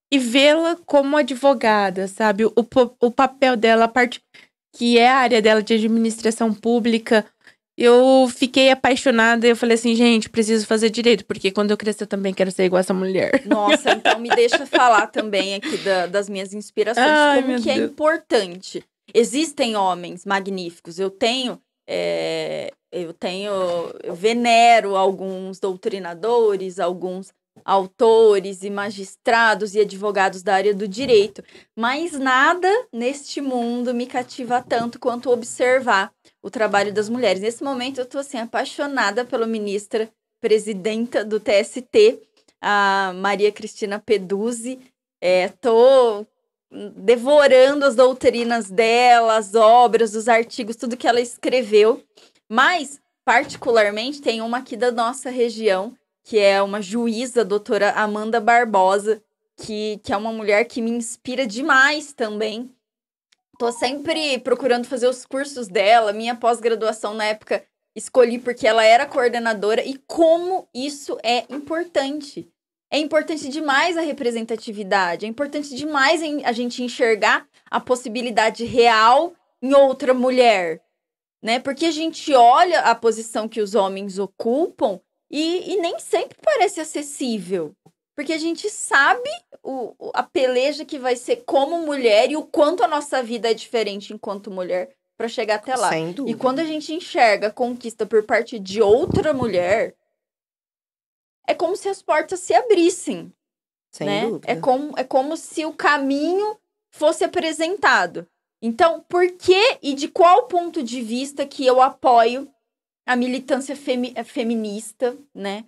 e vê-la como advogada, sabe? O papel dela, a parte que é a área dela de administração pública. Eu fiquei apaixonada e eu falei assim, gente, preciso fazer direito, porque quando eu crescer eu também quero ser igual essa mulher. Nossa, então me deixa falar também aqui das minhas inspirações, Ai, como meu que é Deus. importante. Existem homens magníficos, eu venero alguns doutrinadores, alguns autores e magistrados e advogados da área do direito, mas nada neste mundo me cativa tanto quanto observar o trabalho das mulheres. Nesse momento eu tô assim apaixonada pela ministra presidenta do TST, a Maria Cristina Peduzzi. Tô devorando as doutrinas dela, as obras, os artigos, tudo que ela escreveu. Mas, particularmente, tem uma aqui da nossa região, que é uma juíza, a doutora Amanda Barbosa, que é uma mulher que me inspira demais também. Tô sempre procurando fazer os cursos dela. Minha pós-graduação, na época, escolhi porque ela era coordenadora. E como isso é importante. É importante demais a representatividade. É importante demais a gente enxergar a possibilidade real em outra mulher, né? Porque a gente olha a posição que os homens ocupam e nem sempre parece acessível. Porque a gente sabe a peleja que vai ser como mulher e o quanto a nossa vida é diferente enquanto mulher para chegar até lá. Sem dúvida. E quando a gente enxerga a conquista por parte de outra mulher, é como se as portas se abrissem. Sem né? dúvida. É como se o caminho fosse apresentado. Então, por que e de qual ponto de vista que eu apoio a militância feminista, né?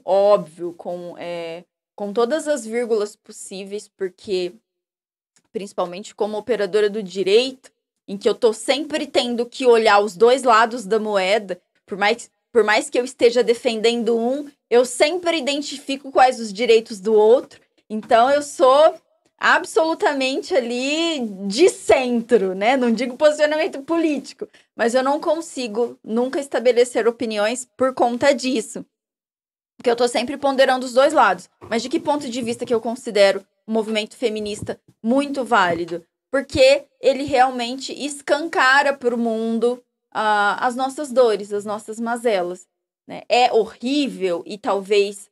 Óbvio, com todas as vírgulas possíveis, porque, principalmente como operadora do direito, em que eu tô sempre tendo que olhar os dois lados da moeda, por mais que eu esteja defendendo um, eu sempre identifico quais os direitos do outro. Então, eu sou absolutamente ali de centro, né? Não digo posicionamento político, mas eu não consigo nunca estabelecer opiniões por conta disso. Porque eu tô sempre ponderando os dois lados. Mas de que ponto de vista que eu considero o movimento feminista muito válido? Porque ele realmente escancara para o mundo as nossas dores, as nossas mazelas, né? É horrível e talvez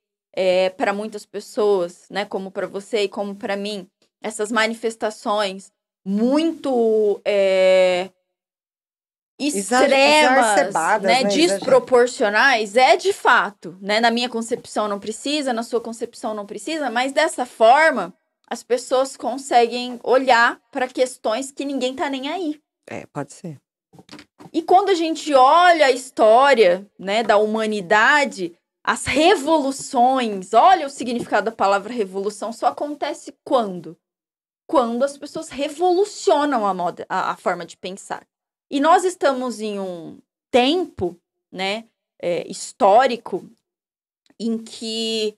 para muitas pessoas, né, como para você e como para mim, essas manifestações muito extremas, né, desproporcionais, de fato, né, na minha concepção não precisa, na sua concepção não precisa, mas dessa forma as pessoas conseguem olhar para questões que ninguém tá nem aí. Pode ser. E quando a gente olha a história, né, da humanidade, as revoluções, olha o significado da palavra revolução, só acontece quando? Quando as pessoas revolucionam a forma de pensar. E nós estamos em um tempo, né, histórico, em que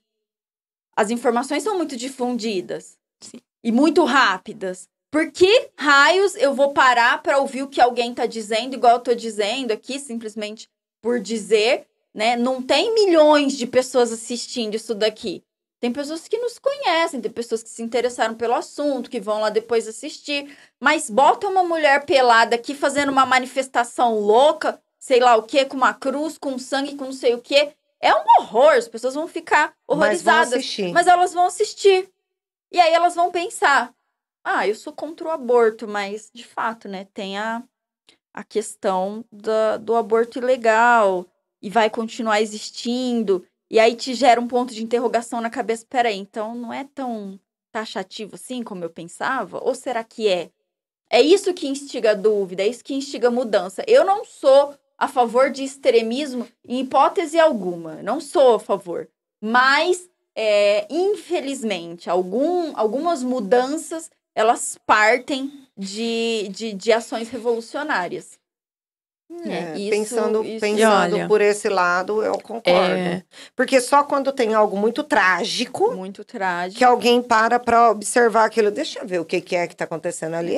as informações são muito difundidas. Sim. E muito rápidas. Por que raios eu vou parar para ouvir o que alguém está dizendo, igual eu estou dizendo aqui, simplesmente por dizer, né? Não tem milhões de pessoas assistindo isso daqui. Tem pessoas que nos conhecem, tem pessoas que se interessaram pelo assunto, que vão lá depois assistir. Mas bota uma mulher pelada aqui fazendo uma manifestação louca, sei lá o quê, com uma cruz, com sangue, com não sei o quê. É um horror, as pessoas vão ficar horrorizadas. Mas elas vão assistir. E aí elas vão pensar, eu sou contra o aborto, mas de fato, né, tem a questão do aborto ilegal e vai continuar existindo. E aí te gera um ponto de interrogação na cabeça. Peraí, então não é tão taxativo assim como eu pensava? Ou será que é? É isso que instiga a dúvida, é isso que instiga a mudança. Eu não sou a favor de extremismo em hipótese alguma. Não sou a favor. Mas, infelizmente, algumas mudanças, elas partem de ações revolucionárias. Pensando por esse lado, eu concordo. Porque só quando tem algo muito trágico, que alguém para observar aquilo. Deixa eu ver o que é que está acontecendo ali.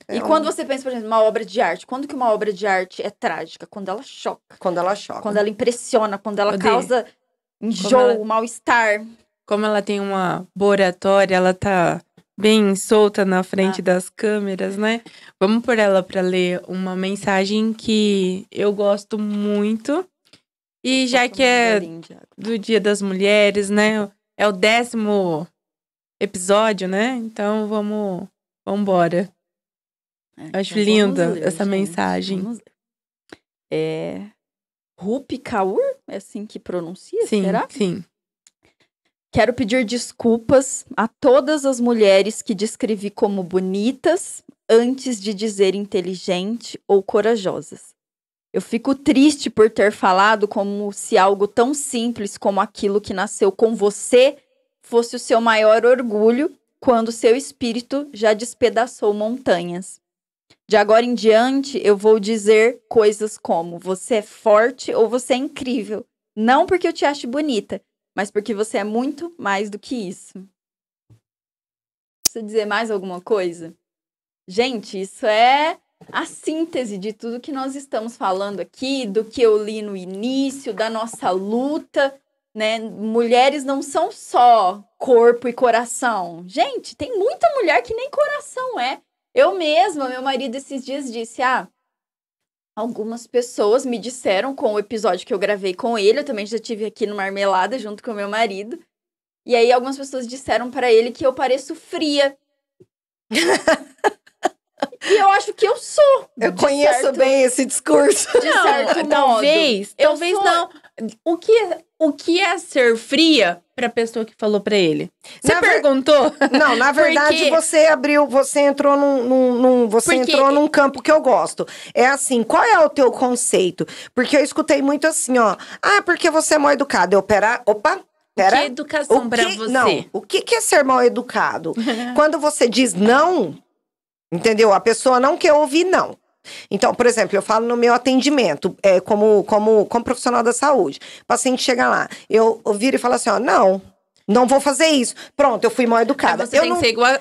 E quando você pensa, por exemplo, uma obra de arte, quando que uma obra de arte é trágica? Quando ela choca. Quando ela impressiona, quando ela causa enjoo, mal-estar. Como ela tem uma boa oratória, ela tá bem solta na frente das câmeras, né? Vamos por ela para ler uma mensagem que eu gosto muito. E já que é do Dia das Mulheres, né? É o 10º episódio, né? Então vamos embora. Acho linda essa mensagem. Rupi Kaur? É assim que pronuncia? Sim, será? Sim. Quero pedir desculpas a todas as mulheres que descrevi como bonitas antes de dizer inteligente ou corajosas. Eu fico triste por ter falado como se algo tão simples como aquilo que nasceu com você fosse o seu maior orgulho, quando seu espírito já despedaçou montanhas. De agora em diante, eu vou dizer coisas como: você é forte ou você é incrível. Não porque eu te ache bonita, mas porque você é muito mais do que isso. Precisa dizer mais alguma coisa? Gente, isso é a síntese de tudo que nós estamos falando aqui, do que eu li no início, da nossa luta, né? Mulheres não são só corpo e coração. Gente, tem muita mulher que nem coração é. Eu mesma, meu marido esses dias disse, algumas pessoas me disseram com o episódio que eu gravei com ele, eu também já estive aqui no Marmelada junto com o meu marido, e aí algumas pessoas disseram pra ele que eu pareço fria. E eu acho que eu sou. Eu conheço bem esse discurso. De certo modo. Talvez não. O que é ser fria pra pessoa que falou pra ele? Você Na perguntou? Não, na verdade, Porque- você entrou Porque- entrou num campo que eu gosto. É assim, qual é o teu conceito? Porque eu escutei muito assim, ó. Ah, porque você é mal educado. Opa, Que pera. educação pra você? Não, o que é ser mal educado? Quando você diz não, entendeu? A pessoa não quer ouvir não. Então, por exemplo, eu falo no meu atendimento, como profissional da saúde. O paciente chega lá, eu viro e falo assim, ó, não vou fazer isso. Pronto, eu fui mal educada. Aí você tem que ser igual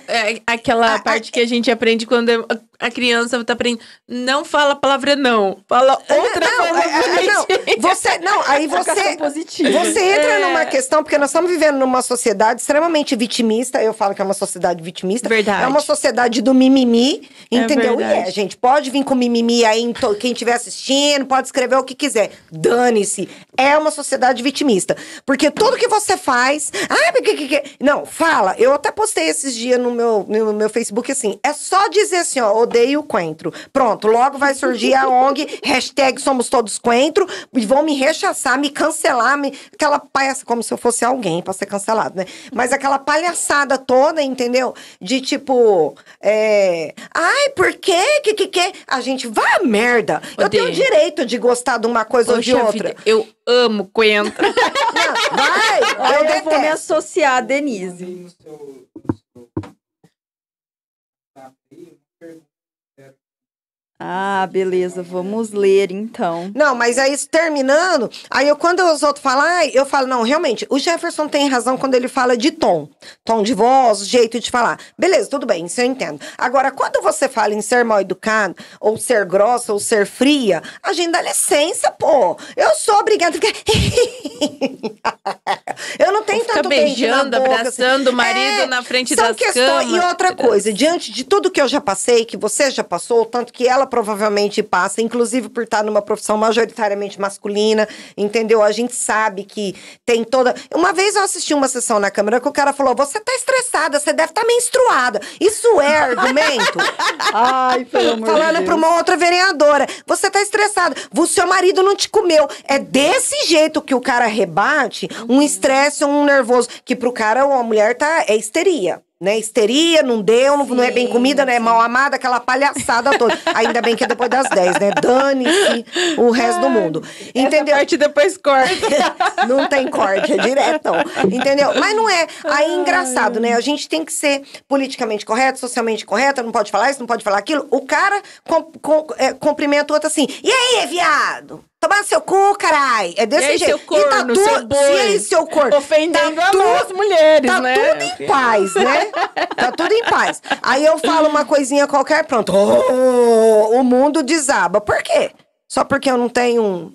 aquela parte que a gente aprende quando a criança tá aprendendo. Não fala a palavra não. Fala outra Aí você entra numa questão, porque nós estamos vivendo numa sociedade extremamente vitimista. Eu falo que é uma sociedade vitimista. Verdade. É uma sociedade do mimimi, entendeu? verdade. Gente, pode vir com mimimi aí, quem estiver assistindo, pode escrever o que quiser. Dane-se. É uma sociedade vitimista. Porque tudo que você faz... Não, fala. Eu até postei esses dias no meu Facebook assim, é só dizer assim, ó, odeio o coentro. Pronto, logo vai surgir a ONG, hashtag somos todos coentro, e vão me rechaçar, me cancelar, aquela palhaçada, como se eu fosse alguém pra ser cancelado, né? Mas aquela palhaçada toda, entendeu? De tipo, ai, por quê? Que? A gente, vá a merda. Eu tenho o direito de gostar de uma coisa ou de outra. Vida, eu amo coentro. Não, vai, eu vou me detesto. associar a Denise. Ah, beleza, vamos ler então. Não, mas aí terminando, quando os outros falam, eu falo, não, realmente, o Jefferson tem razão quando ele fala de tom de voz, jeito de falar. Beleza, tudo bem, isso eu entendo. Agora, quando você fala em ser mal educado, ou ser grossa, ou ser fria, a gente dá licença, pô. Eu sou obrigada a ficar... Eu não tenho tanto dente na beijando, boca, abraçando o marido na frente das camas. E outra coisa, diante de tudo que eu já passei, que você já passou, tanto que ela provavelmente passa, inclusive por estar numa profissão majoritariamente masculina, entendeu? A gente sabe que tem toda... Uma vez eu assisti uma sessão na Câmara que o cara falou, você tá estressada, você deve estar menstruada. Isso é argumento? Ai, pelo amor de Falando Deus. pra uma outra vereadora, você tá estressada, o seu marido não te comeu. É desse jeito que o cara rebate um estresse, um nervoso, que pro cara ou a mulher é histeria. Né? Histeria, não deu, não é bem comida, né? Mal amada, aquela palhaçada toda. Ainda bem que é depois das 10, né? Dane-se o resto do mundo. Entendeu? Essa parte depois corta. Não tem corte, é direto. Entendeu? Mas não é. Aí é engraçado, né? A gente tem que ser politicamente correto, socialmente correto, não pode falar isso, não pode falar aquilo. O cara cumprimenta o outro assim. E aí, viado? Tomar seu cu, carai. É desse E aí, jeito. seu corno, seu boi. E aí, seu corno? Ofendendo as mulheres, tá né? Tudo em paz, né? Tá tudo em paz. Aí eu falo uma coisinha qualquer, pronto. O mundo desaba. Por quê? Só porque eu não tenho um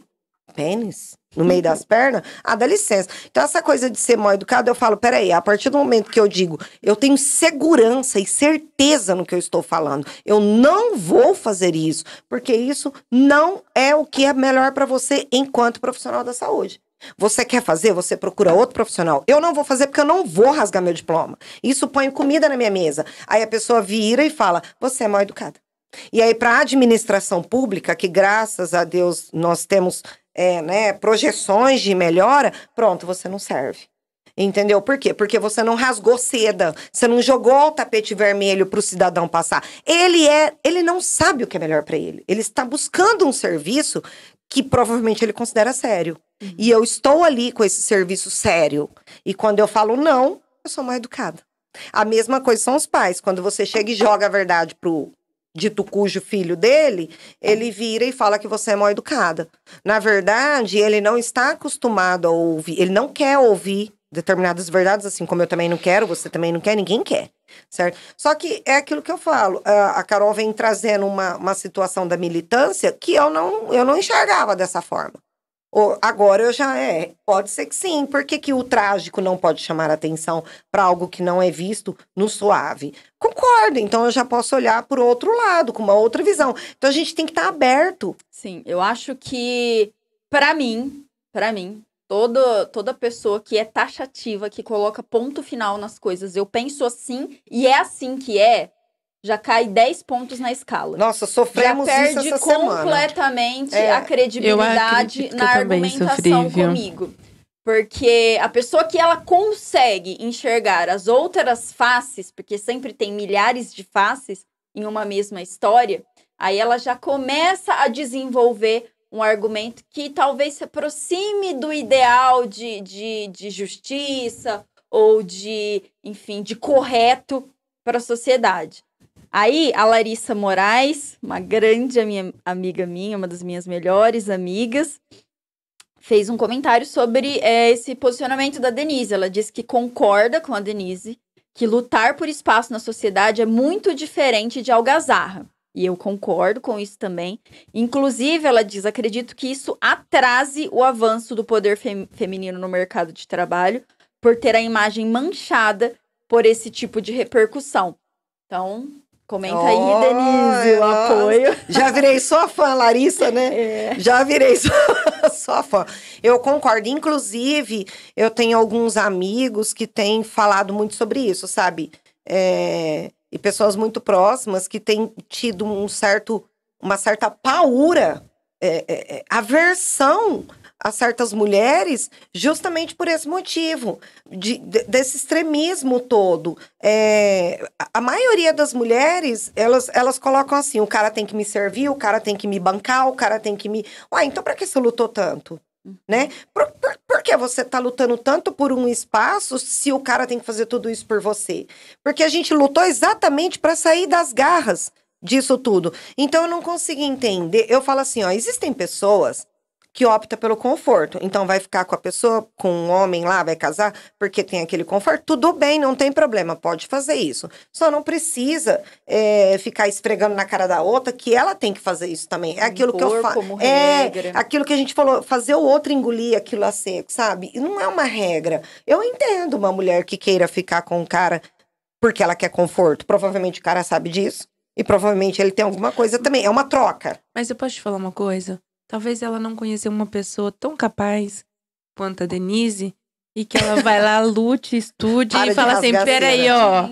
pênis no meio das pernas? Ah, dá licença. Então, essa coisa de ser mal educado, eu falo, peraí, a partir do momento que eu digo, eu tenho segurança e certeza no que eu estou falando, eu não vou fazer isso, porque isso não é o que é melhor para você enquanto profissional da saúde. Você quer fazer, você procura outro profissional. Eu não vou fazer porque eu não vou rasgar meu diploma. Isso põe comida na minha mesa. Aí a pessoa vira e fala, você é mal educada. E aí, para a administração pública, que graças a Deus nós temos projeções de melhora, pronto, você não serve. Entendeu? Por quê? Porque você não rasgou seda, você não jogou o tapete vermelho para o cidadão passar. Ele não sabe o que é melhor para ele. Ele está buscando um serviço que provavelmente ele considera sério. E eu estou ali com esse serviço sério. E quando eu falo não, eu sou mal educada. A mesma coisa são os pais. Quando você chega e joga a verdade pro dito cujo filho dele, ele vira e fala que você é mal educada. Na verdade, ele não está acostumado a ouvir, ele não quer ouvir determinadas verdades, assim como eu também não quero, você também não quer, ninguém quer, certo? Só que é aquilo que eu falo, a Carol vem trazendo uma situação da militância que eu não enxergava dessa forma. Agora eu já pode ser que sim, por que o trágico não pode chamar atenção para algo que não é visto no suave? Concordo, então eu já posso olhar por outro lado, com uma outra visão. Então a gente tem que estar aberto. Sim, eu acho que, pra mim, toda pessoa que é taxativa, que coloca ponto final nas coisas, eu penso assim, e é assim que já cai 10 pontos na escala. Nossa, sofremos já isso perde essa semana. completamente a credibilidade na argumentação comigo. Porque a pessoa que ela consegue enxergar as outras faces, porque sempre tem milhares de faces em uma mesma história, aí ela já começa a desenvolver um argumento que talvez se aproxime do ideal de justiça ou enfim, de correto para a sociedade. Aí, a Larissa Moraes, uma grande amiga minha, uma das minhas melhores amigas, fez um comentário sobre esse posicionamento da Denise. Ela disse que concorda com a Denise, que lutar por espaço na sociedade é muito diferente de algazarra. E eu concordo com isso também. Inclusive, ela diz, acredito que isso atrase o avanço do poder feminino no mercado de trabalho, por ter a imagem manchada por esse tipo de repercussão. Então, comenta aí, Denise, o apoio. Já virei sua fã, Larissa, né? Já virei sua fã. Eu concordo. Inclusive, eu tenho alguns amigos que têm falado muito sobre isso, sabe? E pessoas muito próximas que têm tido uma certa paura, aversão a certas mulheres, justamente por esse motivo, desse extremismo todo. A maioria das mulheres, elas colocam assim, o cara tem que me servir, o cara tem que me bancar, o cara tem que me... Ué, então pra que você lutou tanto? Né? Por que você tá lutando tanto por um espaço se o cara tem que fazer tudo isso por você? Porque a gente lutou exatamente para sair das garras disso tudo. Então eu não consigo entender. Eu falo assim, ó, existem pessoas que optam pelo conforto. Então vai ficar com a pessoa, com um homem lá, vai casar, porque tem aquele conforto. Tudo bem, não tem problema, pode fazer isso. Só não precisa ficar esfregando na cara da outra que ela tem que fazer isso também. É aquilo que eu falo. Aquilo que a gente falou, fazer o outro engolir aquilo a seco, sabe? E não é uma regra. Eu entendo uma mulher que queira ficar com um cara porque ela quer conforto. Provavelmente o cara sabe disso. E provavelmente ele tem alguma coisa também. É uma troca. Mas eu posso te falar uma coisa? Talvez ela não conheceu uma pessoa tão capaz quanto a Denise e que ela vai lá, lute, estude e fala assim, peraí, ó,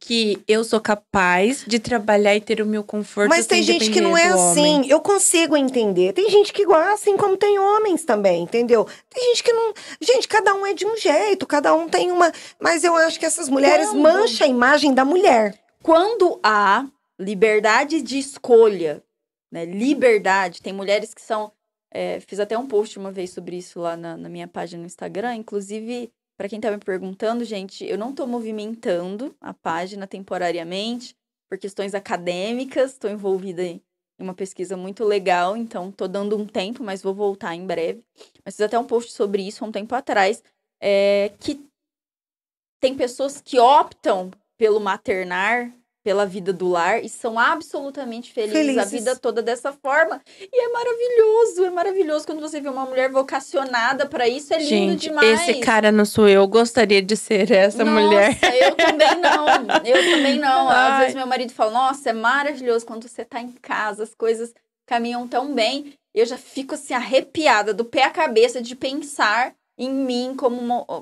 que eu sou capaz de trabalhar e ter o meu conforto. Mas tem gente que não é assim, eu consigo entender. Tem gente que gosta, assim como tem homens também, entendeu? Tem gente que não... Gente, cada um é de um jeito, cada um tem uma... Mas eu acho que essas mulheres mancham a imagem da mulher. Quando há liberdade de escolha, né, liberdade, tem mulheres que são... fiz até um post uma vez sobre isso lá na minha página no Instagram. Inclusive, para quem tá me perguntando, gente, eu não tô movimentando a página temporariamente por questões acadêmicas. Tô envolvida em uma pesquisa muito legal, então tô dando um tempo, mas vou voltar em breve. Mas fiz até um post sobre isso há um tempo atrás, que tem pessoas que optam pelo maternar, pela vida do lar, e são absolutamente felizes a vida toda dessa forma. E é maravilhoso quando você vê uma mulher vocacionada para isso, é lindo demais. Esse cara não sou eu gostaria de ser essa mulher. Nossa, eu também não. Às vezes meu marido fala, nossa, é maravilhoso quando você tá em casa, as coisas caminham tão bem. Eu já fico assim, arrepiada do pé à cabeça de pensar em mim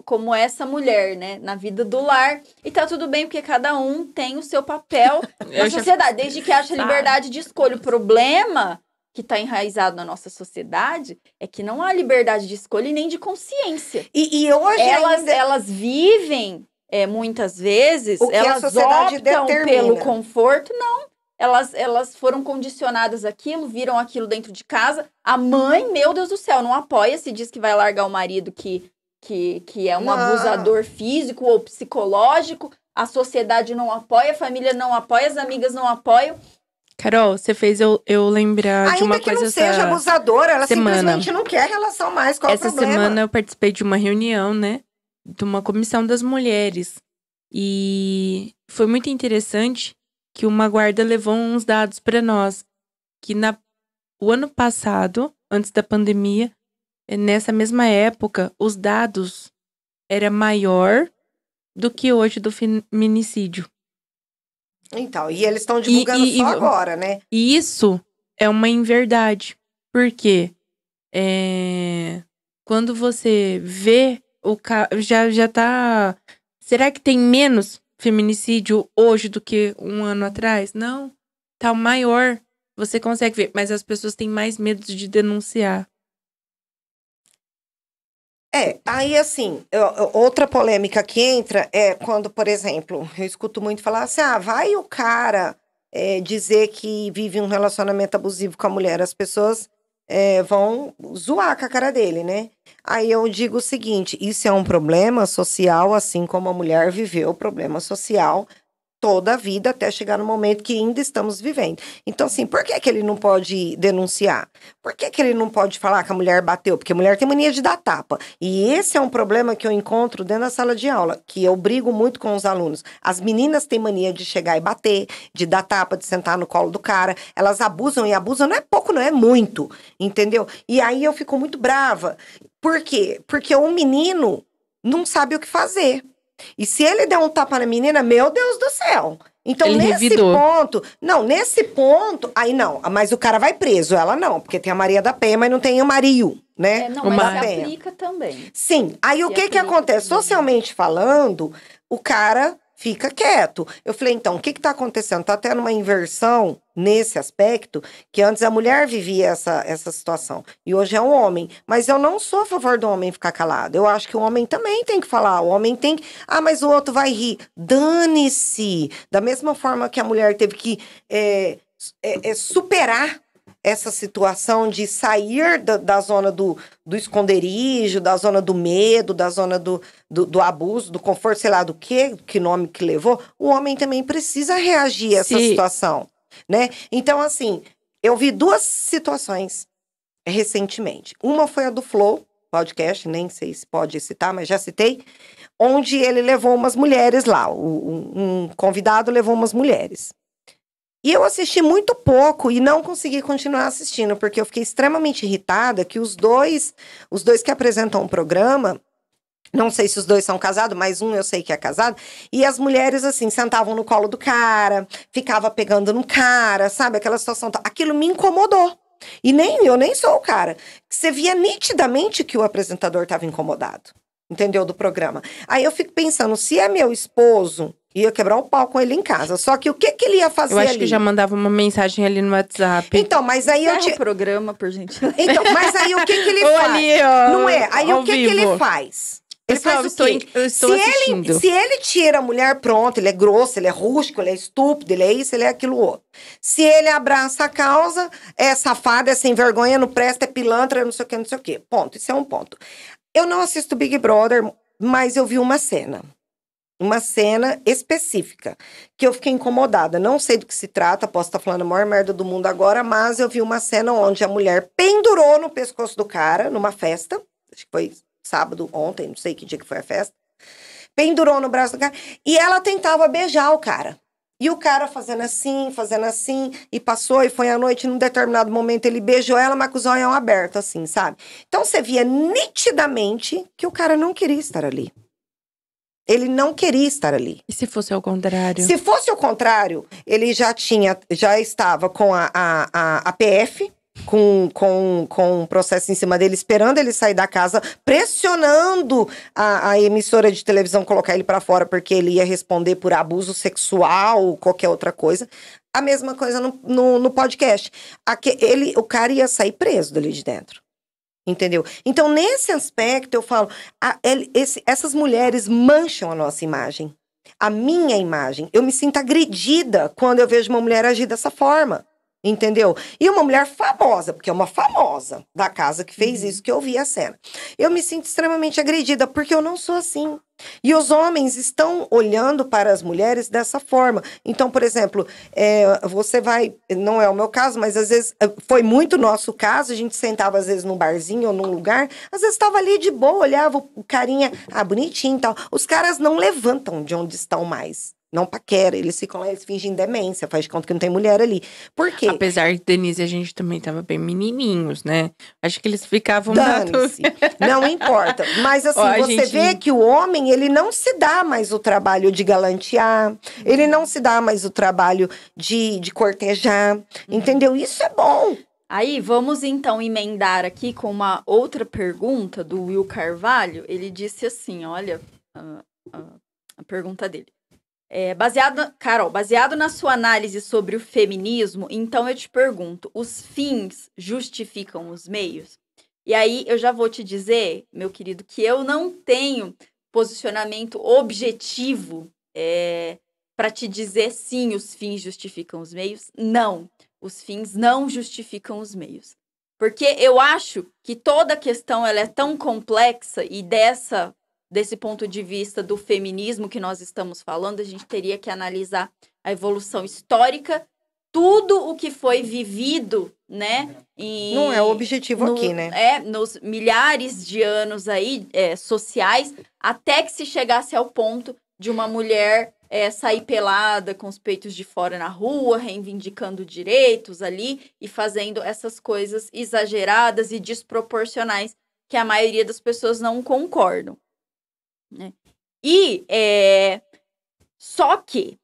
como essa mulher, né? Na vida do lar. E tá tudo bem, porque cada um tem o seu papel na sociedade. Desde que acha liberdade de escolha. O problema que tá enraizado na nossa sociedade é que não há liberdade de escolha e nem de consciência. E hoje elas vivem, muitas vezes, elas optam pelo conforto. Não. Elas foram condicionadas àquilo, viram aquilo dentro de casa. A mãe, meu Deus do céu, não apoia, se diz que vai largar o marido que é um abusador físico ou psicológico. A sociedade não apoia, a família não apoia, as amigas não apoiam. Carol, você fez eu lembrar de uma coisa. Ainda que não seja abusadora, ela simplesmente não quer relação mais com o problema. Essa semana eu participei de uma reunião, né? De uma comissão das mulheres. E foi muito interessante que uma guarda levou uns dados para nós, que o ano passado, antes da pandemia, nessa mesma época, os dados era maior do que hoje do feminicídio. Então, e eles estão divulgando só agora, né? E isso é uma inverdade, porque quando você vê já tá... Será que tem menos feminicídio hoje do que um ano atrás? Não, tá maior. Você consegue ver, mas as pessoas têm mais medo de denunciar. Aí assim, outra polêmica que entra é quando, por exemplo, eu escuto muito falar assim, vai o cara dizer que vive um relacionamento abusivo com a mulher, as pessoas vão zoar com a cara dele, né? Aí eu digo o seguinte, isso é um problema social, assim como a mulher viveu o problema social toda a vida até chegar no momento que ainda estamos vivendo. Então, assim, por que ele não pode denunciar? Por que ele não pode falar que a mulher bateu? Porque a mulher tem mania de dar tapa. E esse é um problema que eu encontro dentro da sala de aula, que eu brigo muito com os alunos. As meninas têm mania de chegar e bater, de dar tapa, de sentar no colo do cara. Elas abusam e abusam, não é pouco, não é muito, entendeu? E aí eu fico muito brava. Por quê? Porque o menino não sabe o que fazer. E se ele der um tapa na menina, meu Deus do céu. Então, Ele nesse revidou. ponto, aí não. Mas o cara vai preso, ela não. Porque tem a Maria da Penha, mas não tem o Mario, né? Não, O mas Mar- se aplica também. Sim, aí o Se que aplica acontece? também. Socialmente falando, o cara fica quieto. Eu falei, então, o que tá acontecendo? Tá tendo uma inversão nesse aspecto, que antes a mulher vivia essa situação, e hoje é um homem. Mas eu não sou a favor do homem ficar calado. Eu acho que o homem também tem que falar, o homem tem que... mas o outro vai rir. Dane-se! Da mesma forma que a mulher teve que superar essa situação de sair da zona do esconderijo, da zona do medo, da zona do abuso, do conforto, sei lá do que nome que levou, o homem também precisa reagir a essa Sim. situação, né? Então, assim, eu vi 2 situações recentemente. Uma foi a do Flow podcast, nem sei se pode citar, mas já citei, onde ele levou umas mulheres lá, um convidado levou umas mulheres. E eu assisti muito pouco e não consegui continuar assistindo, porque eu fiquei extremamente irritada que os dois que apresentam o programa, não sei se os dois são casados, mas um eu sei que é casado, e as mulheres, assim, sentavam no colo do cara, ficava pegando no cara, sabe? Aquela situação. Aquilo me incomodou. E eu nem sou o cara. Você via nitidamente que o apresentador estava incomodado, entendeu? Do programa. Aí eu fico pensando, se é meu esposo... ia quebrar o pau com ele em casa. Só que o que ele ia fazer ali? Eu acho que já mandava uma mensagem ali no WhatsApp. Então, mas aí eu Encerra o programa, por gentileza. Então, mas aí o que ele Ou faz? ali, ó, Não é? Aí ao o que vivo. ele faz? Ele Pessoal, faz o quê? eu estou assistindo. Se ele tira a mulher, pronto, ele é grosso, ele é rústico, ele é estúpido, ele é isso, ele é aquilo outro. Se ele abraça a causa, é safado, é sem vergonha, não presta, é pilantra, é não sei o que, não sei o que. Ponto, isso é um ponto. Eu não assisto Big Brother, mas eu vi uma cena específica, que eu fiquei incomodada. Não sei do que se trata, posso estar falando a maior merda do mundo agora, mas eu vi uma cena onde a mulher pendurou no pescoço do cara, numa festa, acho que foi sábado, ontem, não sei que dia que foi a festa, pendurou no braço do cara, e ela tentava beijar o cara. E o cara fazendo assim, e passou, e foi à noite, num determinado momento ele beijou ela, mas com os olhos abertos, assim, sabe? Então você via nitidamente que o cara não queria estar ali. Ele não queria estar ali. E se fosse ao contrário? Se fosse o contrário, ele já estava com a PF, com um processo em cima dele, esperando ele sair da casa, pressionando a emissora de televisão colocar ele para fora, porque ele ia responder por abuso sexual ou qualquer outra coisa. A mesma coisa no podcast. O cara ia sair preso dali de dentro. Entendeu? Então, nesse aspecto, eu falo, essas mulheres mancham a nossa imagem. A minha imagem. Eu me sinto agredida quando eu vejo uma mulher agir dessa forma. Entendeu? E uma mulher famosa, porque é uma famosa da casa que fez isso, que eu vi a cena. Eu me sinto extremamente agredida, porque eu não sou assim. E os homens estão olhando para as mulheres dessa forma. Então, por exemplo, você vai... Não é o meu caso, mas às vezes... Foi muito nosso caso, a gente sentava às vezes num barzinho ou num lugar, às vezes estava ali de boa, olhava o carinha, bonitinho e tal. Os caras não levantam de onde estão mais. Não paquera, eles ficam lá, eles fingem demência, faz de conta que não tem mulher ali. Por quê? Apesar de Denise, a gente também tava bem menininhos, né? Acho que eles ficavam... Dane-se, não importa. Mas assim, você vê que o homem, ele não se dá mais o trabalho de galantear, ele não se dá mais o trabalho de cortejar, entendeu? Isso é bom. Aí, vamos então emendar aqui com uma outra pergunta do Will Carvalho. Ele disse assim, olha, a pergunta dele. Carol, baseado na sua análise sobre o feminismo, então eu te pergunto, os fins justificam os meios? E aí, eu já vou te dizer, meu querido, que eu não tenho posicionamento objetivo para te dizer sim, os fins justificam os meios. Não, os fins não justificam os meios. Porque eu acho que toda a questão ela é tão complexa e desse ponto de vista do feminismo que nós estamos falando, a gente teria que analisar a evolução histórica, tudo o que foi vivido, né? Não é o objetivo aqui, né? Nos milhares de anos aí, sociais, até que se chegasse ao ponto de uma mulher sair pelada com os peitos de fora na rua, reivindicando direitos ali e fazendo essas coisas exageradas e desproporcionais que a maioria das pessoas não concordam, né? E só que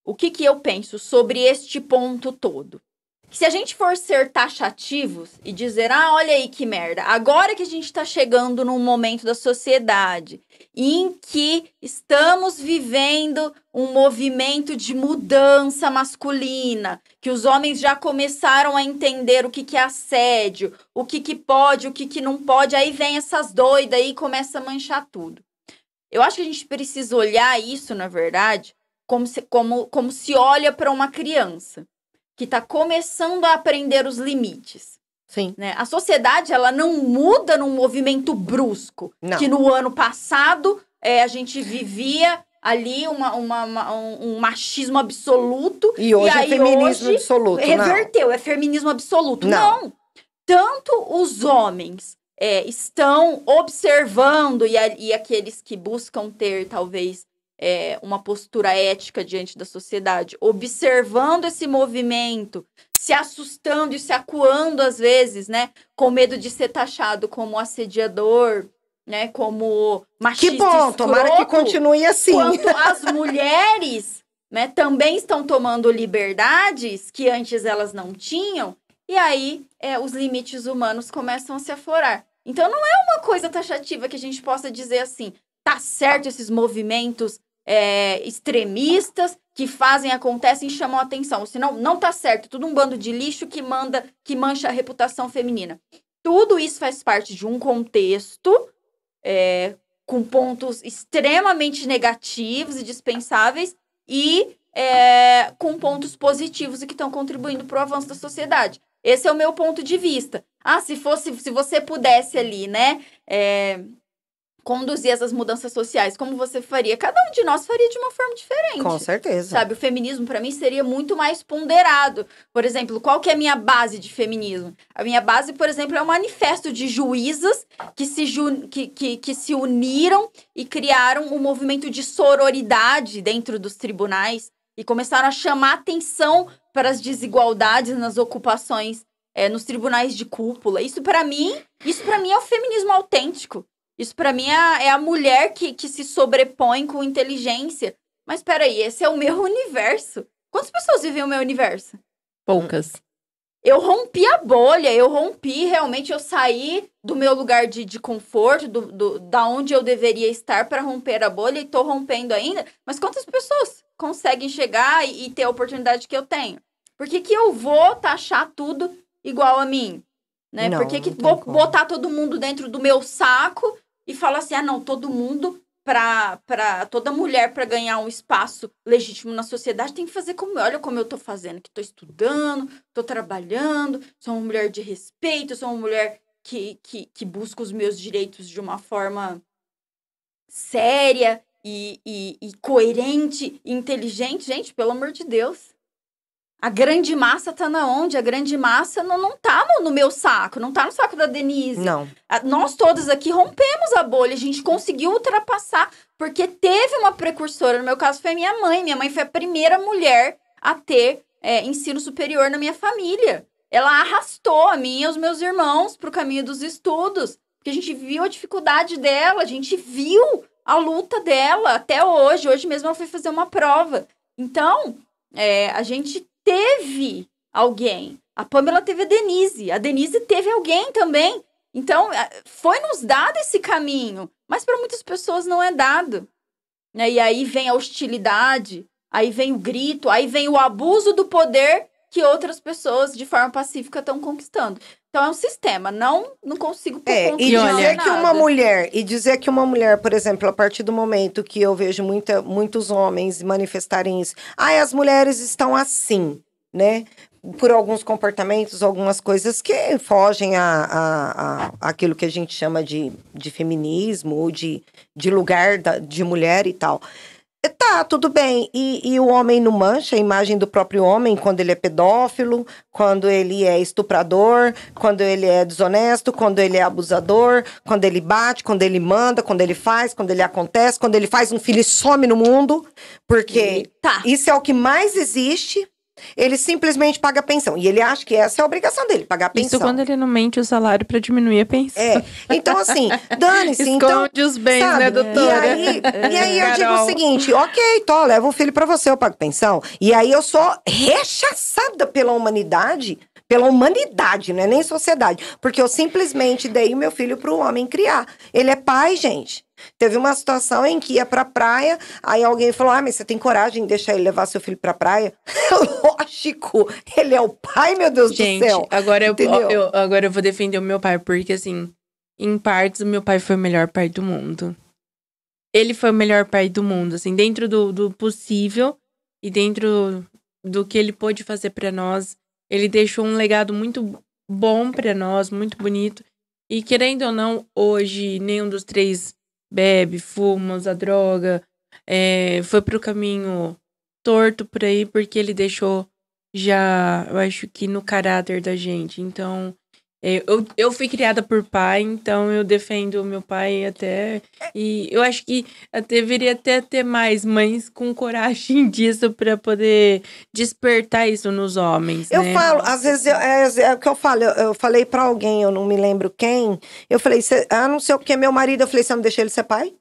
o que eu penso sobre este ponto todo? Que se a gente for ser taxativos e dizer, olha aí que merda, agora que a gente está chegando num momento da sociedade em que estamos vivendo um movimento de mudança masculina, que os homens já começaram a entender o que é assédio, o que pode, o que não pode, aí vem essas doidas aí e começa a manchar tudo. Eu acho que a gente precisa olhar isso, na verdade, como se olha para uma criança que está começando a aprender os limites. Sim. Né? A sociedade, ela não muda num movimento brusco. Não. Que no ano passado, a gente vivia ali um machismo absoluto. E hoje é feminismo absoluto. Reverteu, não. É feminismo absoluto. Não. Tanto os homens estão observando, e aqueles que buscam ter, talvez, uma postura ética diante da sociedade, observando esse movimento, se assustando e se acuando às vezes, né, com medo de ser taxado como assediador, né, como machista. Que bom, tomara que continue assim. Quanto as mulheres, né, também estão tomando liberdades que antes elas não tinham, e aí os limites humanos começam a se aflorar. Então não é uma coisa taxativa que a gente possa dizer assim, tá certo esses movimentos extremistas que acontecem e chamam a atenção. Senão, não tá certo. Tudo um bando de lixo que mancha a reputação feminina. Tudo isso faz parte de um contexto com pontos extremamente negativos e dispensáveis e com pontos positivos e que estão contribuindo para o avanço da sociedade. Esse é o meu ponto de vista. Se você pudesse ali, né, conduzir essas mudanças sociais, como você faria? Cada um de nós faria de uma forma diferente. Com certeza. Sabe, o feminismo, para mim, seria muito mais ponderado. Por exemplo, qual que é a minha base de feminismo? A minha base, por exemplo, é um manifesto de juízas que se uniram e criaram um movimento de sororidade dentro dos tribunais e começaram a chamar atenção para as desigualdades nas ocupações, nos tribunais de cúpula. Isso para mim é o feminismo autêntico. Isso pra mim é a mulher que se sobrepõe com inteligência. Mas peraí, esse é o meu universo. Quantas pessoas vivem o meu universo? Poucas. Eu rompi a bolha, realmente eu saí do meu lugar de conforto, da onde eu deveria estar para romper a bolha e tô rompendo ainda. Mas quantas pessoas conseguem chegar e ter a oportunidade que eu tenho? Por que eu vou taxar tudo igual a mim? Né? Por que vou botar todo mundo dentro do meu saco e falar assim, todo mundo, toda mulher para ganhar um espaço legítimo na sociedade tem que fazer olha como eu tô fazendo, que tô estudando, tô trabalhando, sou uma mulher de respeito, sou uma mulher que busca os meus direitos de uma forma séria e coerente e inteligente. Gente, pelo amor de Deus. A grande massa tá na onde? A grande massa não tá no meu saco, não tá no saco da Denise. Não. Nós todos aqui rompemos a bolha, a gente conseguiu ultrapassar, porque teve uma precursora. No meu caso, foi minha mãe. Minha mãe foi a primeira mulher a ter ensino superior na minha família. Ela arrastou a mim e os meus irmãos pro caminho dos estudos, porque a gente viu a dificuldade dela, a gente viu a luta dela até hoje. Hoje mesmo ela foi fazer uma prova. Então, a gente teve alguém. A Pamela teve a Denise teve alguém também. Então, foi nos dado esse caminho, mas para muitas pessoas não é dado. E aí vem a hostilidade, aí vem o grito, aí vem o abuso do poder que outras pessoas, de forma pacífica, estão conquistando. Então, é um sistema. Não consigo pôr ponto E de dizer nada. que uma mulher, por exemplo, a partir do momento que eu vejo muitos homens manifestarem isso, as mulheres estão assim, né? Por alguns comportamentos, algumas coisas que fogem aquilo que a gente chama de feminismo ou de lugar de mulher e tal. Tá, tudo bem. E o homem não mancha a imagem do próprio homem quando ele é pedófilo, quando ele é estuprador, quando ele é desonesto, quando ele é abusador, quando ele bate, quando ele manda, quando ele faz, quando ele acontece, quando ele faz um filho e some no mundo, porque isso é o que mais existe. Ele simplesmente paga a pensão. E ele acha que essa é a obrigação dele, pagar a pensão. Isso quando ele não mente o salário pra diminuir a pensão. Então, assim, dane-se. Esconde os bens, sabe? né, doutora? E aí eu digo o seguinte, ok, leva o filho pra você, eu pago pensão. E aí eu sou rechaçada pela humanidade, não é nem sociedade. Porque eu simplesmente dei o meu filho pro homem criar. Ele é pai, gente. Teve uma situação em que ia pra praia, aí alguém falou, mas você tem coragem de deixar ele levar seu filho pra praia? Lógico, ele é o pai, meu Deus do céu. Agora eu vou defender o meu pai, porque assim, em partes, o meu pai foi o melhor pai do mundo. Ele foi o melhor pai do mundo, assim, dentro do possível e dentro do que ele pôde fazer pra nós. Ele deixou um legado muito bom pra nós, muito bonito. E querendo ou não, hoje, nenhum dos três bebe, fuma, usa droga, foi pro caminho torto por aí, porque ele deixou já, eu acho que no caráter da gente. Então, eu fui criada por pai, então eu defendo o meu pai até. E eu acho que deveria até ter mais mães com coragem disso pra poder despertar isso nos homens. Eu né? falo, às vezes, é o que eu falo, eu falei pra alguém, eu não me lembro quem, eu falei, não sei o que, meu marido, eu falei, você não deixa ele ser pai?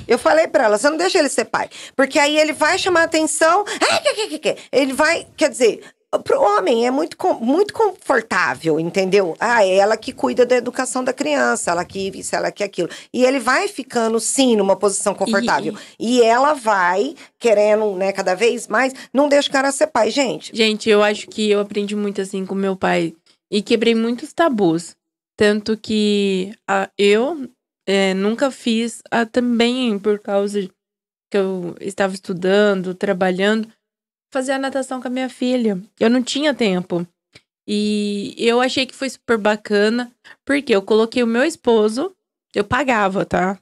Eu falei pra ela, você não deixa ele ser pai. Porque aí ele vai chamar atenção, ele vai, quer dizer, pro homem é muito confortável, entendeu? É ela que cuida da educação da criança, ela que isso, ela que aquilo. E ele vai ficando, sim, numa posição confortável. E ela vai querendo, né, cada vez mais, não deixa o cara ser pai, gente. Gente, eu acho que eu aprendi muito assim com meu pai e quebrei muitos tabus. Tanto que eu nunca fiz, também por causa que eu estava estudando, trabalhando, fazer a natação com a minha filha. Eu não tinha tempo. E eu achei que foi super bacana, porque eu coloquei o meu esposo, eu pagava, tá?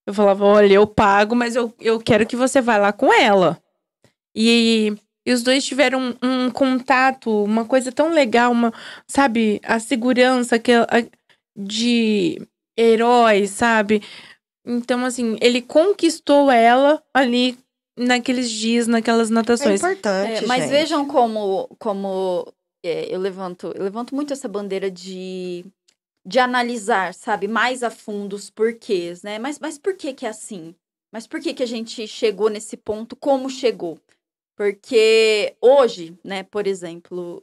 Eu falava, olha, eu pago, mas eu quero que você vá lá com ela. E os dois tiveram um contato, uma coisa tão legal, sabe? A segurança de heróis, sabe? Então, assim, ele conquistou ela ali naqueles dias, naquelas natações. É importante, mas gente. vejam como eu levanto muito essa bandeira de analisar, sabe, mais a fundo os porquês, né? Mas por que é assim? Mas por que a gente chegou nesse ponto? Como chegou? Porque hoje, né, por exemplo,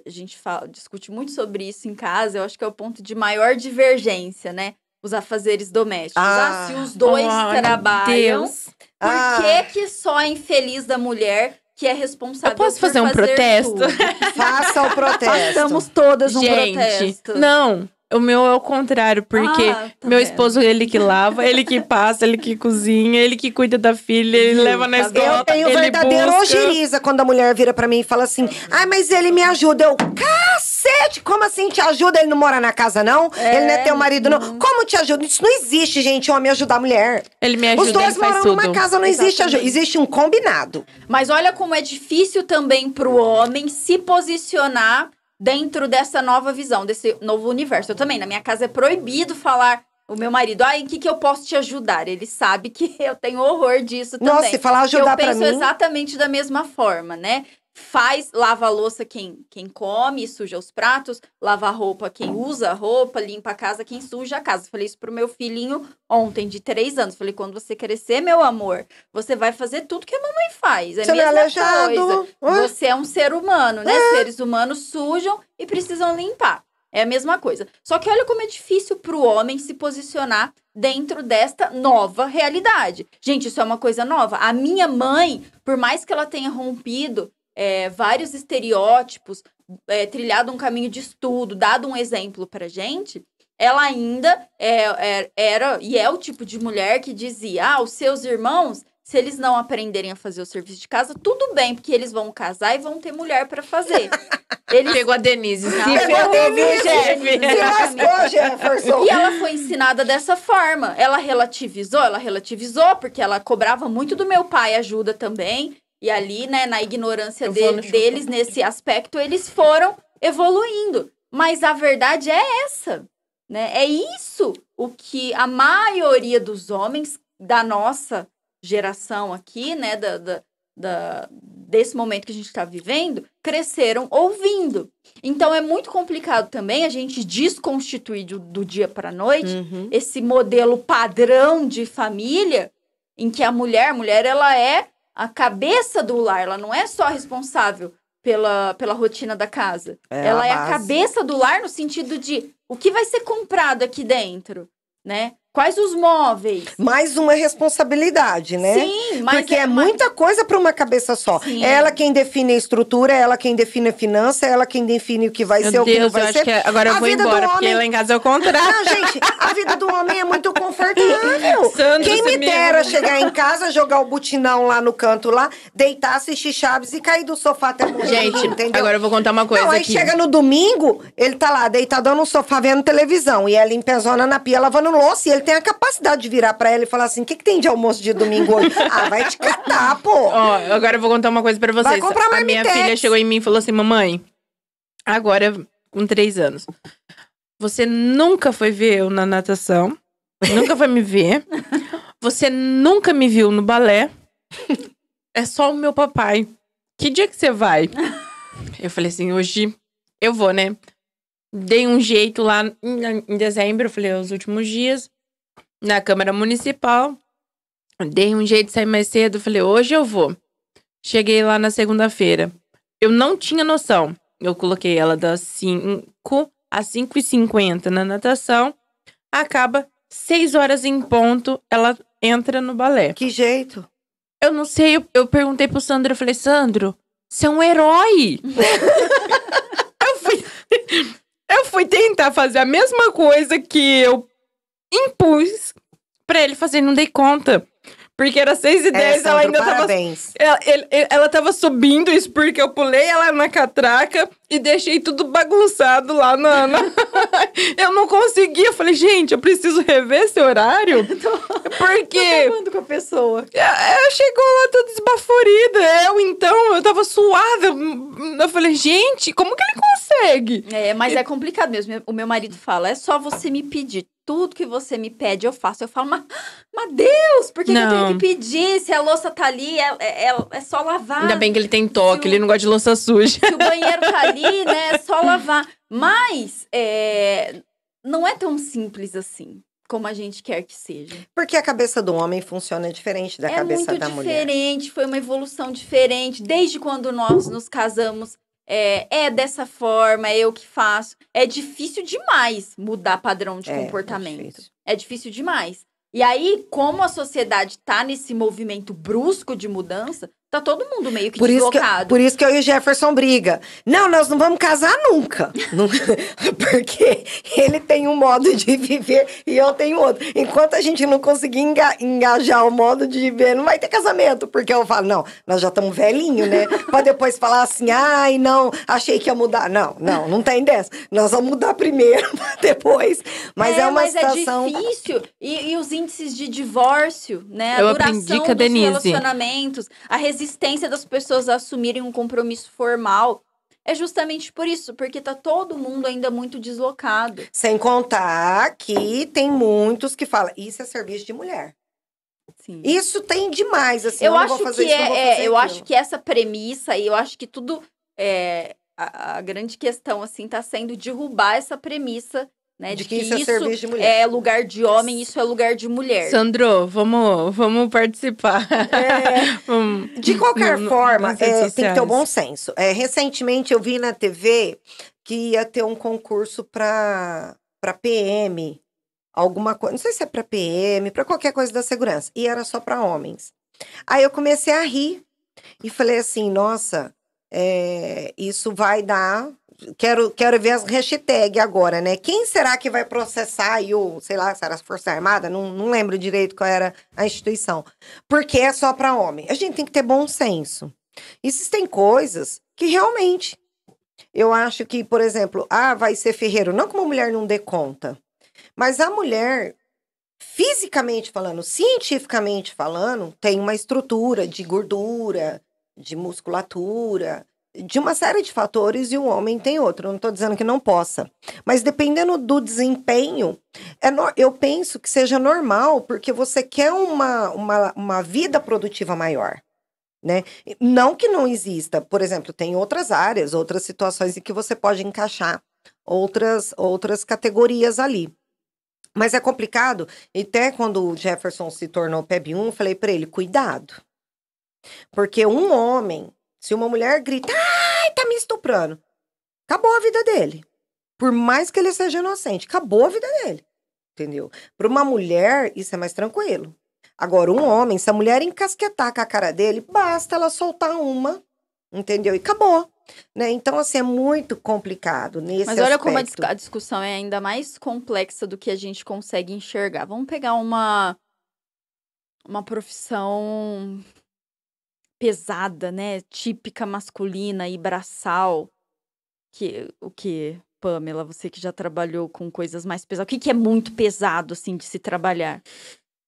a gente discute muito sobre isso em casa, eu acho que é o ponto de maior divergência, né? Os afazeres domésticos. Se os dois trabalham, por que só é infeliz da mulher que é responsável por fazer tudo? Eu posso fazer um protesto? Faça o protesto. Façamos todas um protesto. Não. O meu é o contrário, porque meu esposo, ele que lava, ele que passa, ele que cozinha, ele que cuida da filha, ele leva na escola. Eu tenho verdadeira ojeriza quando a mulher vira pra mim e fala assim, mas ele me ajuda. Eu, cacete, como assim te ajuda? Ele não mora na casa, não? Ele não é teu marido, não? Como te ajuda? Isso não existe, gente, homem ajudar a mulher. Ele me ajuda, os dois moram numa tudo. casa, não existe ajuda. Existe um combinado. Mas olha como é difícil também pro homem se posicionar dentro dessa nova visão, desse novo universo. Eu também, na minha casa é proibido falar o meu marido, em que eu posso te ajudar? Ele sabe que eu tenho horror disso também. Nossa, se falar ajudar pra mim... Eu penso exatamente da mesma forma, né? Lava a louça quem come, suja os pratos, lava a roupa quem usa a roupa, limpa a casa quem suja a casa. Falei isso pro meu filhinho ontem, de 3 anos. Falei, quando você crescer, meu amor, você vai fazer tudo que a mamãe faz. É a mesma coisa. Você é um ser humano, né? Seres humanos sujam e precisam limpar. É a mesma coisa. Só que olha como é difícil pro homem se posicionar dentro desta nova realidade. Gente, isso é uma coisa nova. A minha mãe, por mais que ela tenha rompido vários estereótipos, trilhado um caminho de estudo, dado um exemplo pra gente, ela ainda era e é o tipo de mulher que dizia, os seus irmãos, se eles não aprenderem a fazer o serviço de casa, tudo bem, porque eles vão casar e vão ter mulher pra fazer. Pegou a Denise. E ela foi ensinada dessa forma. Ela relativizou, porque ela cobrava muito do meu pai ajuda também. E ali, né, na ignorância deles nesse aspecto, eles foram evoluindo. Mas a verdade é essa, né? É isso o que a maioria dos homens da nossa geração aqui, né, desse momento que a gente está vivendo, cresceram ouvindo. Então, é muito complicado também a gente desconstituir do dia para a noite esse modelo padrão de família em que a mulher ela é a cabeça do lar, ela não é só responsável pela rotina da casa. Ela é a cabeça do lar no sentido de o que vai ser comprado aqui dentro, né? Quais os móveis? Mais uma responsabilidade, né? Sim, mas porque é muita coisa para uma cabeça só. Sim. Ela quem define a estrutura, ela quem define a finança, ela quem define o que vai ser, o que não vai ser. Acho que agora eu vou embora, porque lá em casa é o contrário. Não, gente, a vida do homem é muito confortável. Sandro, quem me dera chegar em casa, jogar o butinão lá no canto lá, deitar, assistir Chaves e cair do sofá até morrer. Gente, entendeu? Agora eu vou contar uma coisa aí aqui. Chega no domingo, ele tá lá deitadão no sofá vendo televisão e ela em pezona na pia lavando louça e ele tem a capacidade de virar pra ela e falar assim, o que tem de almoço de domingo hoje? Vai te catar, pô. Agora eu vou contar uma coisa pra vocês. Vai comprar a minha filha chegou em mim e falou assim, mamãe, agora com 3 anos, você nunca foi ver eu na natação, nunca foi me ver, você nunca me viu no balé, é só o meu papai. Que dia que você vai? Eu falei assim, hoje eu vou, né? Dei um jeito lá em dezembro, eu falei, os últimos dias, na Câmara Municipal. Dei um jeito de sair mais cedo, falei, hoje eu vou. Cheguei lá na segunda-feira. Eu não tinha noção. Eu coloquei ela das 5 às 5h50 na natação. Acaba 6 horas em ponto, ela entra no balé. Que jeito? Eu não sei, eu perguntei pro Sandro, eu falei, Sandro, você é um herói. Eu fui tentar fazer a mesma coisa que eu impus pra ele fazer, não dei conta. Porque era 6h10, ela ainda parabéns. tava... Ela tava subindo isso porque eu pulei ela na catraca e deixei tudo bagunçado lá na... Eu não conseguia. Eu falei, gente, eu preciso rever esse horário. Porque... Tô acabando com a pessoa. Ela chegou lá toda esbaforida. Eu tava suada. Eu falei, gente, como que ele consegue? Mas é complicado mesmo. O meu marido fala, é só você me pedir. Tudo que você me pede, eu faço. Eu falo, mas Deus, por que eu tenho que pedir? Se a louça tá ali, é só lavar. Ainda bem que ele tem toque, ele não gosta de louça suja. Se o banheiro tá ali, né, é só lavar. Mas, não é tão simples assim, como a gente quer que seja. Porque a cabeça do homem funciona diferente da cabeça da mulher. É muito diferente, foi uma evolução diferente. Desde quando nós nos casamos, dessa forma, é eu que faço. É difícil demais mudar padrão de comportamento. É difícil demais. E aí, como a sociedade tá nesse movimento brusco de mudança, tá todo mundo meio que deslocado. Por isso que eu e o Jefferson briga. Não, nós não vamos casar nunca. Porque ele tem um modo de viver e eu tenho outro. Enquanto a gente não conseguir engajar o modo de viver, não vai ter casamento. Porque eu falo, não, nós já estamos velhinhos, né? Pra depois falar assim, ai, não, achei que ia mudar. Não tem dessa. Nós vamos mudar primeiro, depois. Mas é uma situação... é difícil. E os índices de divórcio, né? Eu a aprendi duração com a dos Denise. Relacionamentos, a resistência das pessoas a assumirem um compromisso formal. É justamente por isso, porque tá todo mundo ainda muito deslocado. Sem contar que tem muitos que falam, isso é serviço de mulher. Sim. Isso tem demais, assim, eu não acho vou fazer que isso, não vou fazer eu aquilo. acho que essa premissa, e eu acho que tudo, a grande questão, assim, tá sendo derrubar essa premissa, né, de que isso é serviço de mulher. É lugar de homem, isso é lugar de mulher. Sandro, vamos participar. De qualquer forma, tem que ter o bom senso. Recentemente eu vi na TV que ia ter um concurso para PM, alguma coisa, não sei se é para PM, para qualquer coisa da segurança, e era só para homens. Aí eu comecei a rir e falei assim, nossa, isso vai dar... Quero ver as hashtags agora, né? Quem será que vai processar aí sei lá, se era a Força Armada? Não lembro direito qual era a instituição. Porque é só para homem. A gente tem que ter bom senso. Existem coisas que realmente... Eu acho que, por exemplo, vai ser ferreiro. Não que uma mulher não dê conta. Mas a mulher, fisicamente falando, cientificamente falando, tem uma estrutura de gordura, de musculatura... de uma série de fatores, e o homem tem outro. Eu não estou dizendo que não possa. Mas dependendo do desempenho, eu penso que seja normal, porque você quer uma vida produtiva maior, né? Não que não exista. Por exemplo, tem outras áreas, outras situações em que você pode encaixar outras categorias ali. Mas é complicado. E até quando o Jefferson se tornou PEB 1, eu falei para ele, cuidado. Porque um homem... Se uma mulher grita, ai, tá me estuprando, acabou a vida dele. Por mais que ele seja inocente, acabou a vida dele. Entendeu? Para uma mulher, isso é mais tranquilo. Agora, um homem, se a mulher encasquetar com a cara dele, basta ela soltar uma, entendeu? E acabou. Né? Então, assim, é muito complicado nesse aspecto. Mas olha como a discussão é ainda mais complexa do que a gente consegue enxergar. Vamos pegar uma profissão... pesada, né? Típica masculina e braçal. O que, Pamela? Você que já trabalhou com coisas mais pesadas. O que é muito pesado, assim, de se trabalhar?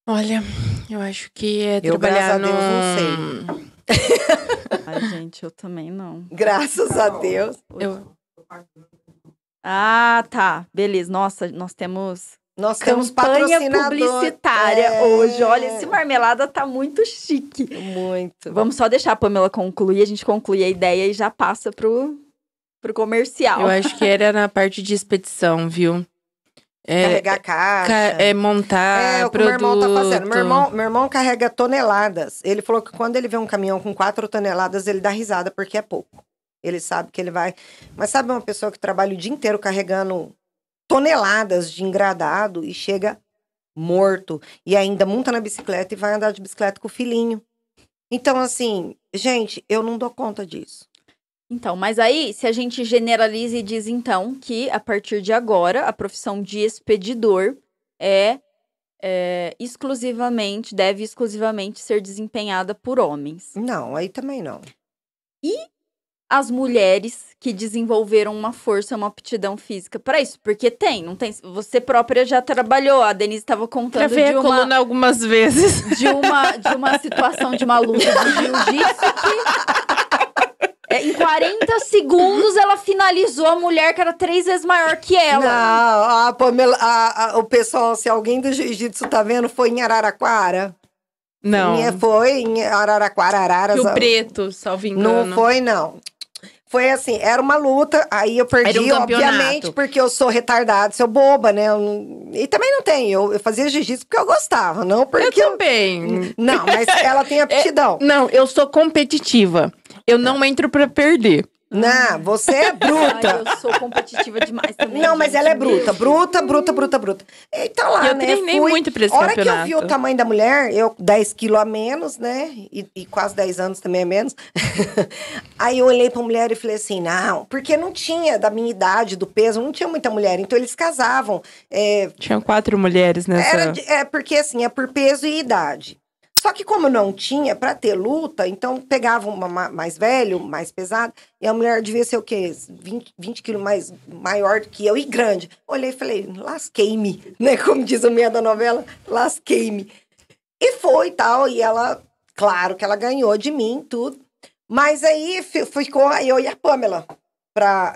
Olha, eu acho que é trabalhar graças a Deus, não sei. Ai, gente, eu também não. Graças a Deus. Ah, tá. Beleza. Nossa, nós temos... Nós temos campanha patrocinador. Publicitária hoje. Olha, esse Marmelada tá muito chique. Muito. Vamos só deixar a Pamela concluir, a gente conclui a ideia e já passa pro comercial. Eu acho que era na parte de expedição, viu? Carregar caixa. Montar o que produto. o meu irmão tá fazendo. Meu irmão carrega toneladas. Ele falou que quando ele vê um caminhão com 4 toneladas, ele dá risada, porque é pouco. Ele sabe que ele vai... Mas sabe uma pessoa que trabalha o dia inteiro carregando... toneladas de engradado e chega morto. E ainda monta na bicicleta e vai andar de bicicleta com o filhinho. Então, assim, gente, eu não dou conta disso. Então, mas aí, se a gente generaliza e diz, então, que a partir de agora, a profissão de expedidor deve exclusivamente ser desempenhada por homens. Não, aí também não. E as mulheres que desenvolveram uma força, uma aptidão física para isso? Porque não tem. Você própria já trabalhou, a Denise estava contando de uma... coluna algumas vezes. De uma situação de uma luta de jiu-jitsu que... em 40 segundos, ela finalizou a mulher que era 3 vezes maior que ela. Não, a Pamela, o pessoal, se alguém do jiu-jitsu tá vendo, foi em Araraquara. Não. Foi em Araraquara, Araras. Rio Preto, salvo engano. Não foi, não. Foi assim, era uma luta, aí eu perdi, obviamente, porque eu sou retardada, sou boba, né? E também não tem, eu fazia jiu-jitsu porque eu gostava, não porque... Eu também. Não, mas ela tem aptidão. Não, eu sou competitiva. Eu não entro pra perder. Não, você é bruta. Ai, eu sou competitiva demais também. Não, mas ela é bruta. Bruta. E tá lá, eu treinei muito pra esse campeonato. campeonato. A hora que eu vi o tamanho da mulher, eu 10 quilos a menos, né? E quase 10 anos também a menos. Aí eu olhei pra mulher e falei assim, não, porque não tinha da minha idade, do peso, não tinha muita mulher. Então eles casavam. Tinham 4 mulheres nessa... Porque assim, é por peso e idade. Só que como não tinha, pra ter luta, então pegava uma mais velho, mais pesado, e a mulher devia ser o quê? 20 quilos maior do que eu e grande. Olhei e falei, lasquei-me, né? Como diz o meia da novela, lasquei-me. E foi e tal, e ela, claro que ela ganhou de mim, tudo. Mas aí ficou eu e a Pamela.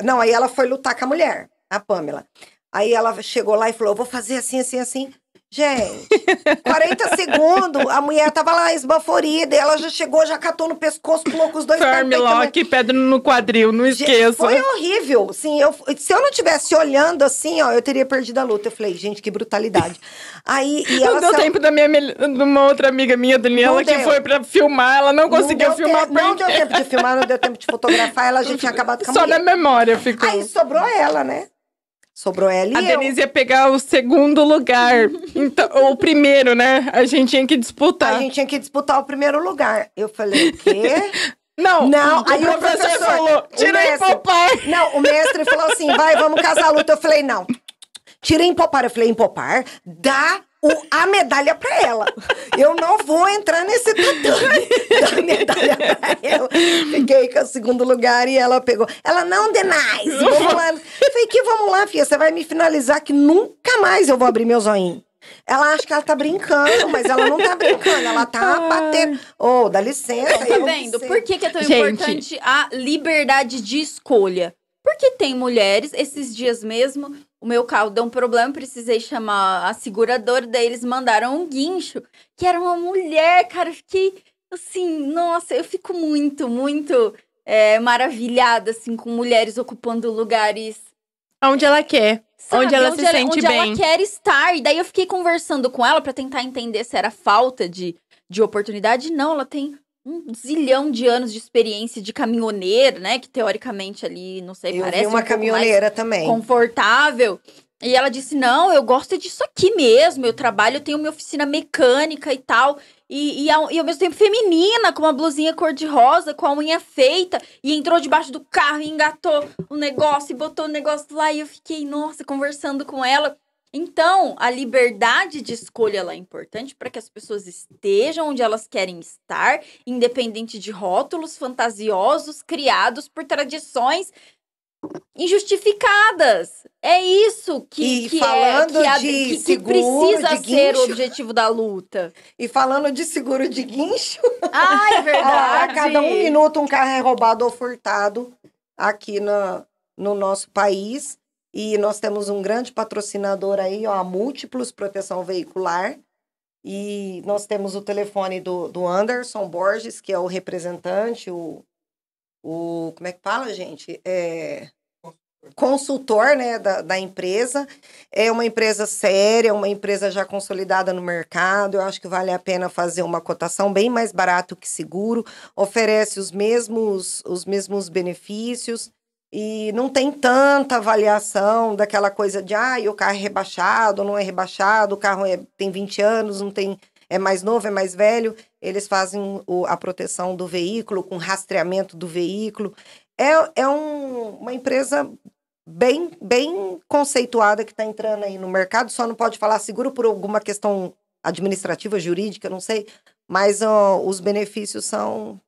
Não, aí ela foi lutar com a mulher, a Pamela. Aí ela chegou lá e falou, vou fazer assim, assim, assim. Gente, 40 segundos, a mulher tava lá esbaforida, e ela já chegou, já catou no pescoço, pulou com os dois pés. Farmlock, pedra no quadril, não esqueça. Foi horrível, assim, se eu não tivesse olhando assim, ó, eu teria perdido a luta. Eu falei, gente, que brutalidade. Aí, e ela não deu tempo de uma outra amiga minha, Daniela, que foi pra filmar, ela não conseguiu filmar. Não deu tempo de filmar, não deu tempo de fotografar, ela já tinha acabado com a mulher. Só na memória ficou. Aí sobrou ela, né? Sobrou ela e a Denise ia pegar o segundo lugar. Então, ou o primeiro, né? A gente tinha que disputar. A gente tinha que disputar o primeiro lugar. Eu falei, o quê? Não, aí o professor falou, tira em Popar. Não, o mestre falou assim, vai, vamos casar a luta. Eu falei, não, tira em Popar. Eu falei, em Popar, dá a medalha pra ela. Eu não vou entrar nesse tatame. Dá a medalha pra ela. Fiquei com o segundo lugar e ela pegou. Ela, não, Denais, vamos lá. Eu falei, que vamos lá, filha, você vai me finalizar que nunca mais eu vou abrir meu zoinho. Ela acha que ela tá brincando, mas ela não tá brincando, ela tá batendo. Ô, dá licença. Tá vendo? Por que é tão importante a liberdade de escolha? Porque tem mulheres, esses dias mesmo, o meu carro deu um problema, precisei chamar a seguradora, daí eles mandaram um guincho, que era uma mulher, cara, eu fiquei assim, nossa, eu fico muito maravilhada, assim, com mulheres ocupando lugares. Onde ela quer. Sabe, onde ela se sente bem. Onde ela quer estar. E daí eu fiquei conversando com ela pra tentar entender se era falta de oportunidade. Não, ela tem um zilhão de anos de experiência de caminhoneira, né? Que teoricamente ali, não sei, parece uma caminhoneira também. Confortável. E ela disse, não, eu gosto disso aqui mesmo. Eu trabalho, eu tenho minha oficina mecânica e tal. E ao mesmo tempo feminina, com uma blusinha cor-de-rosa, com a unha feita. E entrou debaixo do carro e engatou o negócio e botou o negócio lá. E eu fiquei, nossa, conversando com ela. Então, a liberdade de escolha ela é importante para que as pessoas estejam onde elas querem estar, independente de rótulos fantasiosos criados por tradições injustificadas. É isso que precisa ser o objetivo da luta. E falando de seguro de guincho, é verdade. A cada 1 minuto um carro é roubado ou furtado aqui no nosso país. E nós temos um grande patrocinador aí, a Múltiplos Proteção Veicular. E nós temos o telefone do Anderson Borges, que é o representante, como é que fala, gente? Consultor, né, da empresa. É uma empresa séria, uma empresa já consolidada no mercado. Eu acho que vale a pena fazer uma cotação bem mais barato que seguro. Oferece os mesmos benefícios e não tem tanta avaliação daquela coisa de o carro é rebaixado, não é rebaixado, o carro tem 20 anos, não tem... É mais novo, é mais velho. Eles fazem a proteção do veículo, com rastreamento do veículo. Uma empresa bem conceituada que está entrando aí no mercado. Só não pode falar seguro por alguma questão administrativa, jurídica, não sei. Mas os benefícios são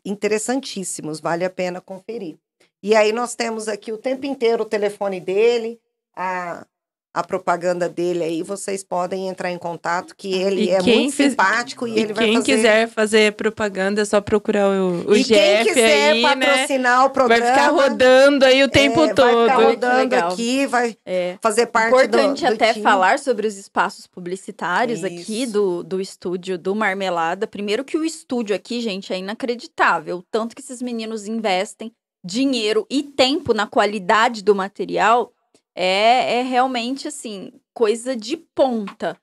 interessantíssimos, vale a pena conferir. E aí nós temos aqui o tempo inteiro o telefone dele, a propaganda dele aí, vocês podem entrar em contato, que ele é muito simpático e ele vai fazer... Quem quiser fazer propaganda, é só procurar o Jeff aí, quem quiser patrocinar o programa... Vai ficar rodando aí o tempo todo. Vai ficar rodando aqui, vai fazer parte do Importante até time. falar sobre os espaços publicitários aqui do estúdio do Marmelada. Primeiro que o estúdio aqui, gente, é inacreditável. O tanto que esses meninos investem dinheiro e tempo na qualidade do material... É realmente, assim, coisa de ponta.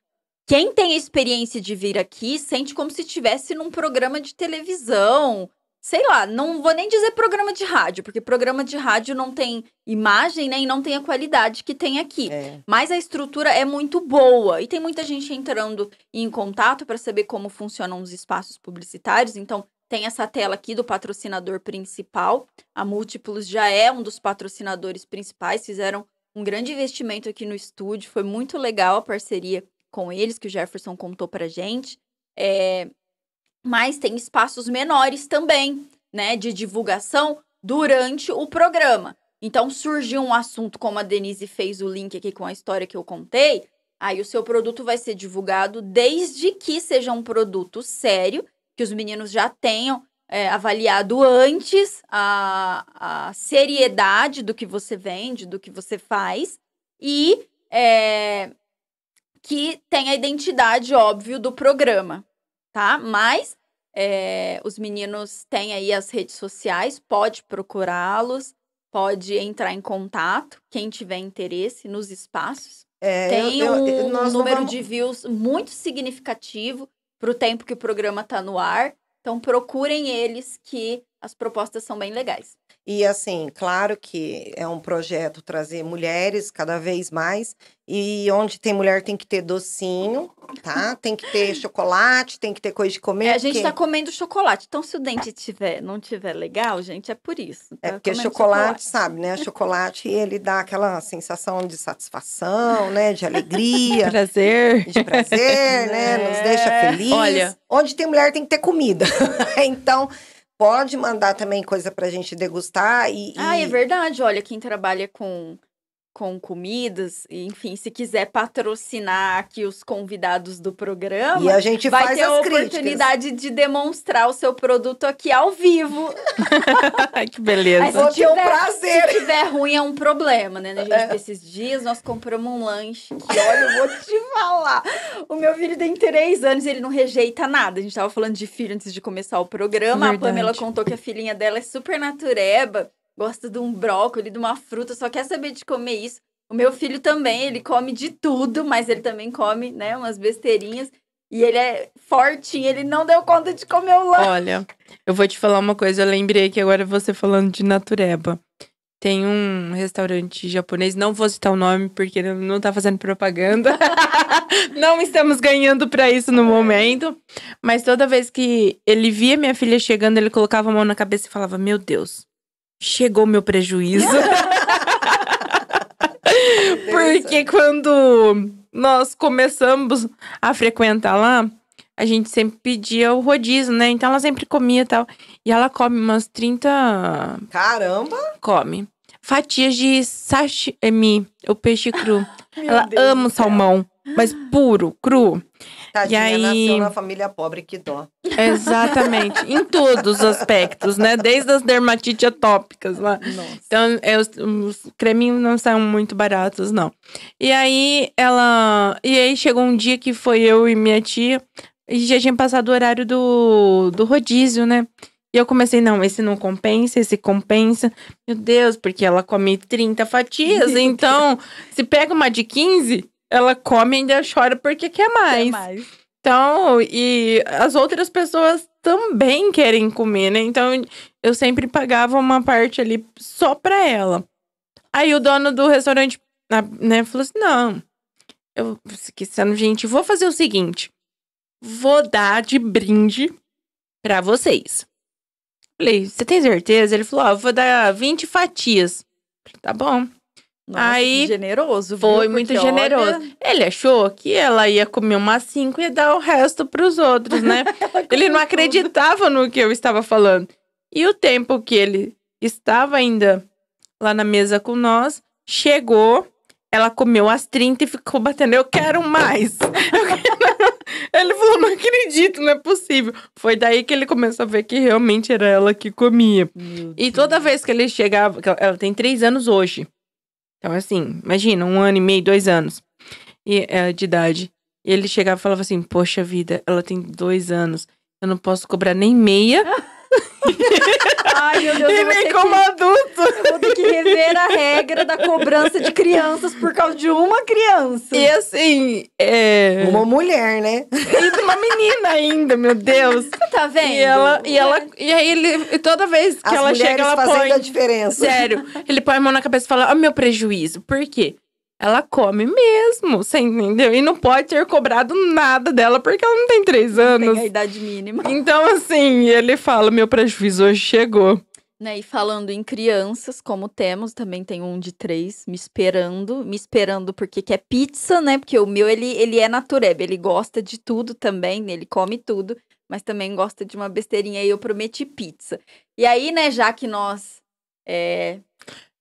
Quem tem a experiência de vir aqui sente como se estivesse num programa de televisão. Sei lá, não vou nem dizer programa de rádio, porque programa de rádio não tem imagem, né? E não tem a qualidade que tem aqui. Mas a estrutura é muito boa. E tem muita gente entrando em contato para saber como funcionam os espaços publicitários. Então, tem essa tela aqui do patrocinador principal. A Múltiplos já é um dos patrocinadores principais, fizeram um grande investimento aqui no estúdio, foi muito legal a parceria com eles, que o Jefferson contou pra gente. Mas tem espaços menores também, né, de divulgação durante o programa. Então, surgiu um assunto, como a Denise fez o link aqui com a história que eu contei, aí o seu produto vai ser divulgado desde que seja um produto sério, que os meninos já tenham avaliado antes a seriedade do que você vende, do que você faz, e que tem a identidade, óbvio, do programa, tá? Mas os meninos têm aí as redes sociais, pode procurá-los, pode entrar em contato, quem tiver interesse nos espaços. Tem um número de views muito significativo para o tempo que o programa está no ar. Então, procurem eles, que as propostas são bem legais. E assim, claro que é um projeto trazer mulheres cada vez mais. E onde tem mulher tem que ter docinho, tá? Tem que ter chocolate, tem que ter coisa de comer. A gente tá comendo chocolate. Então, se o dente não tiver legal, gente, é por isso. É porque chocolate, sabe, né? Chocolate, ele dá aquela sensação de satisfação, né? De alegria. Prazer. De prazer, né? Nos deixa feliz. Olha. Onde tem mulher tem que ter comida. Então, pode mandar também coisa pra gente degustar. É verdade. Olha, quem trabalha com comidas, enfim, se quiser patrocinar aqui os convidados do programa, e a gente vai faz ter a as oportunidade de demonstrar o seu produto aqui ao vivo. Que beleza. Aí, vou ter um prazer. Se tiver ruim, é um problema, né? Gente, esses dias nós compramos um lanche que, olha, eu vou te falar. O meu filho tem 3 anos e ele não rejeita nada. A gente tava falando de filho antes de começar o programa. Verdade. A Pamela contou que a filhinha dela é super natureba. Gosta de um brócolis, de uma fruta, só quer saber de comer isso. O meu filho também, ele come de tudo, mas ele também come, né, umas besteirinhas. E ele é fortinho, ele não deu conta de comer o lanche. Olha, eu vou te falar uma coisa, eu lembrei que agora você falando de natureba. Tem um restaurante japonês, não vou citar o nome porque ele não tá fazendo propaganda. Não estamos ganhando pra isso no momento. Mas toda vez que ele via minha filha chegando, ele colocava a mão na cabeça e falava, meu Deus. Chegou o meu prejuízo. Porque quando nós começamos a frequentar lá, a gente sempre pedia o rodízio, né? Então ela sempre comia e tal. E ela come umas 30... Caramba! Come. Fatias de sashimi, o peixe cru. Ela Deus ama o do céu. salmão, mas puro, cru. Tadinha, E aí- nasceu na família pobre, que dó. Exatamente. Em todos os aspectos, né? Desde as dermatites atópicas lá. Nossa. Então, os creminhos não são muito baratos, não. E aí, chegou um dia que foi eu e minha tia, e já tinha passado o horário do rodízio, né? E eu comecei, não, esse não compensa, esse compensa. Meu Deus, porque ela come 30 fatias, então, se pega uma de 15, ela come e ainda chora porque quer mais. Então, e as outras pessoas também querem comer, né? Então, eu sempre pagava uma parte ali só pra ela. Aí o dono do restaurante, né, falou assim, não, eu esquecendo, gente, vou fazer o seguinte, vou dar de brinde pra vocês. Falei, você tem certeza? Ele falou, eu vou dar 20 fatias. Falei, tá bom. Nossa, Aí, que generoso, viu? Foi Porque, muito generoso. olha, Ele achou que ela ia comer umas 5 e dar o resto pros outros, né? Ele não acreditava no que eu estava falando. E o tempo que ele estava ainda lá na mesa com nós, chegou, ela comeu as 30 e ficou batendo, eu quero mais. Ele falou, não acredito, não é possível. Foi daí que ele começou a ver que realmente era ela que comia. E toda vez que ele chegava, ela tem 3 anos hoje. Então, assim, imagina, 1 ano e meio, 2 anos de idade. E ele chegava e falava assim, poxa vida, ela tem 2 anos. Eu não posso cobrar nem meia. Ai, meu Deus, E eu vou nem ter como adulto. eu vou ter que rever a regra da cobrança de crianças por causa de uma criança. E assim, Uma mulher, né? e de uma menina ainda, meu Deus. Você tá vendo? E aí ele, toda vez que As ela mulheres chega, ela fazendo põe. a diferença. Sério, ele põe a mão na cabeça e fala, ó, meu prejuízo. Por quê? Ela come mesmo, você entendeu? E não pode ter cobrado nada dela, porque ela não tem 3 anos. Tem a idade mínima. Então, assim, ele fala, meu prejuízo hoje chegou. Né, e falando em crianças, como temos, também tem um de 3 me esperando porque quer pizza, né? Porque o meu, ele é natureba, ele gosta de tudo também, ele come tudo, mas também gosta de uma besteirinha, e eu prometi pizza. E aí, né, já que nós...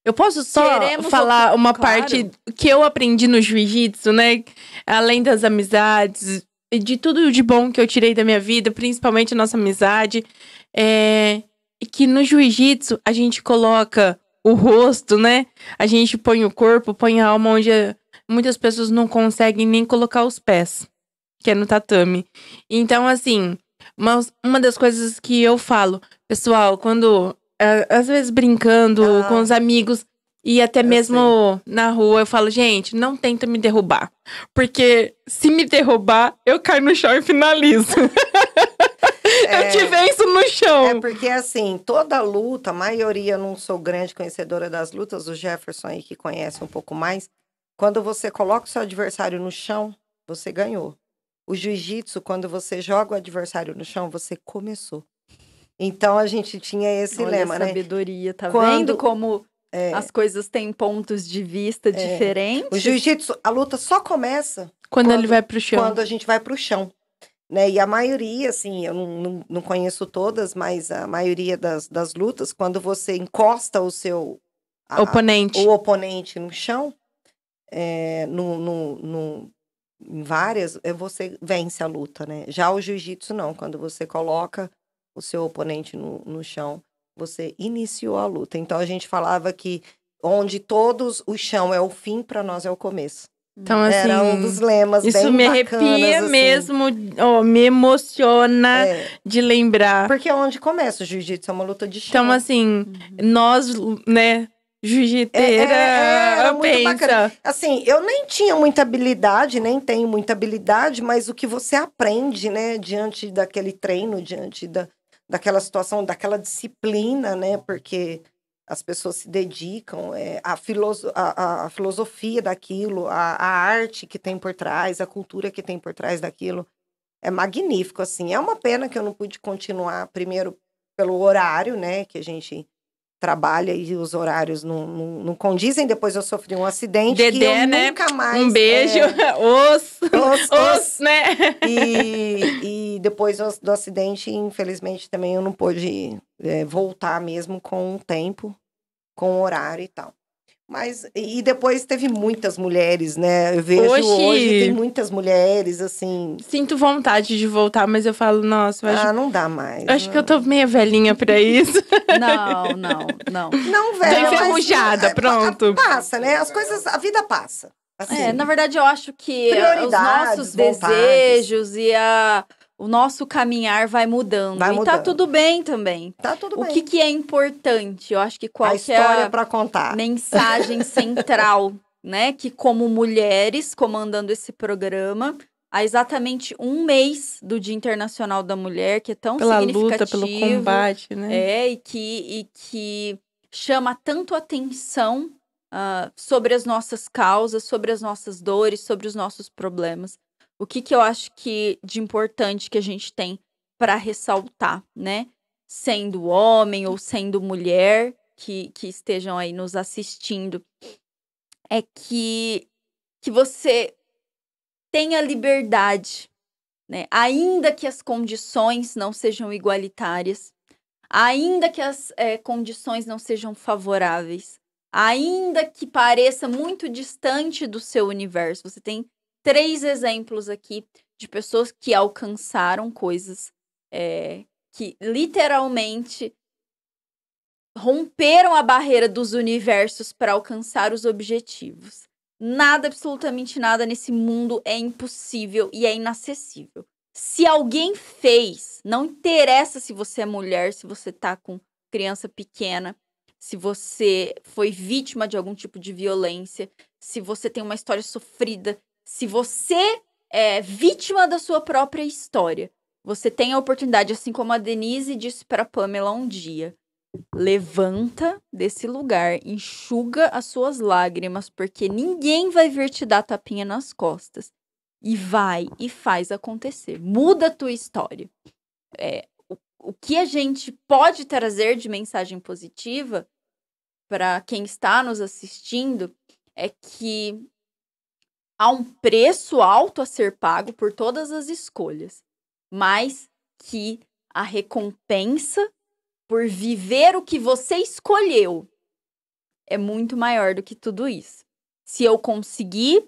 Eu posso só Queremos falar uma claro. parte que eu aprendi no jiu-jitsu, né? Além das amizades, e de tudo de bom que eu tirei da minha vida, principalmente a nossa amizade, que no jiu-jitsu a gente coloca o rosto, né? A gente põe o corpo, põe a alma onde muitas pessoas não conseguem nem colocar os pés, que é no tatame. Então, assim, uma das coisas que eu falo, pessoal, quando... às vezes brincando com os amigos e até mesmo na rua, eu falo, gente, não tenta me derrubar. Porque se me derrubar, eu caio no chão e finalizo. Eu te venço no chão. É porque, assim, toda luta, a maioria, eu não sou grande conhecedora das lutas, o Jefferson aí que conhece um pouco mais, quando você coloca o seu adversário no chão, você ganhou. O jiu-jitsu, quando você joga o adversário no chão, você começou. Então, a gente tinha esse Olha lema, a né? sabedoria, tá Quando- vendo como as coisas têm pontos de vista O diferentes? jiu-jitsu, a luta só começa Quando ele vai pro chão. quando a gente vai pro chão. Né? E a maioria, assim, eu não conheço todas, mas a maioria das lutas, quando você encosta o seu Oponente. o oponente no chão, em várias, você vence a luta, né? Já o jiu-jitsu não, quando você coloca o seu oponente no chão, você iniciou a luta. Então a gente falava que onde todos o chão é o fim, para nós é o começo. Então, assim, Era um dos lemas isso bem me bacanas, arrepia assim. mesmo, ó, me emociona de lembrar. Porque é onde começa o jiu-jitsu, é uma luta de chão. Então, assim, nós, né, jiu-jiteira, era muito pensa. bacana. Assim, eu nem tinha muita habilidade, nem tenho muita habilidade, mas o que você aprende, né, diante daquele treino, diante daquela situação, daquela disciplina, né, porque as pessoas se dedicam, a filosofia daquilo, a arte que tem por trás, a cultura que tem por trás daquilo, é magnífico, assim. É uma pena que eu não pude continuar, primeiro, pelo horário, né, que a gente trabalha e os horários não condizem. Depois eu sofri um acidente que Dedé, eu né? nunca mais... Um beijo. Os, né? E depois do acidente, infelizmente, também eu não pude voltar mesmo com o tempo, com o horário e tal. Mas, e depois teve muitas mulheres, né? Eu vejo hoje tem muitas mulheres, assim... Sinto vontade de voltar, mas eu falo, nossa, eu acho... não dá mais. Acho que eu tô meio velhinha pra isso. Não. Não, velho. Tô enferrujada, pronto. Passa, né? As coisas, a vida passa. Assim. Na verdade, eu acho que os Prioridades, nossos vontades. desejos e o nosso caminhar vai mudando. Vai E tá mudando. tudo bem também. Tá tudo O bem. que é importante? Eu acho que qual A que é história a pra contar. mensagem central, né? Que como mulheres comandando esse programa, há exatamente um mês do Dia Internacional da Mulher, que é tão Pela significativo. luta, pelo combate, né? E que chama tanto atenção sobre as nossas causas, sobre as nossas dores, sobre os nossos problemas. O que eu acho que de importante que a gente tem para ressaltar, né? Sendo homem ou sendo mulher que estejam aí nos assistindo, é que você tenha liberdade, né? Ainda que as condições não sejam igualitárias, ainda que as condições não sejam favoráveis, ainda que pareça muito distante do seu universo. Você tem 3 exemplos aqui de pessoas que alcançaram coisas que literalmente romperam a barreira dos universos para alcançar os objetivos. Nada, absolutamente nada nesse mundo é impossível e é inacessível. Se alguém fez, não interessa se você é mulher, se você tá com criança pequena, se você foi vítima de algum tipo de violência, se você tem uma história sofrida, se você é vítima da sua própria história. Você tem a oportunidade, assim como a Denise disse para Pamela um dia, levanta desse lugar, enxuga as suas lágrimas, porque ninguém vai vir te dar tapinha nas costas. E vai e faz acontecer. Muda a tua história. O que a gente pode trazer de mensagem positiva para quem está nos assistindo é que há um preço alto a ser pago por todas as escolhas, mas que a recompensa por viver o que você escolheu é muito maior do que tudo isso. Se eu conseguir,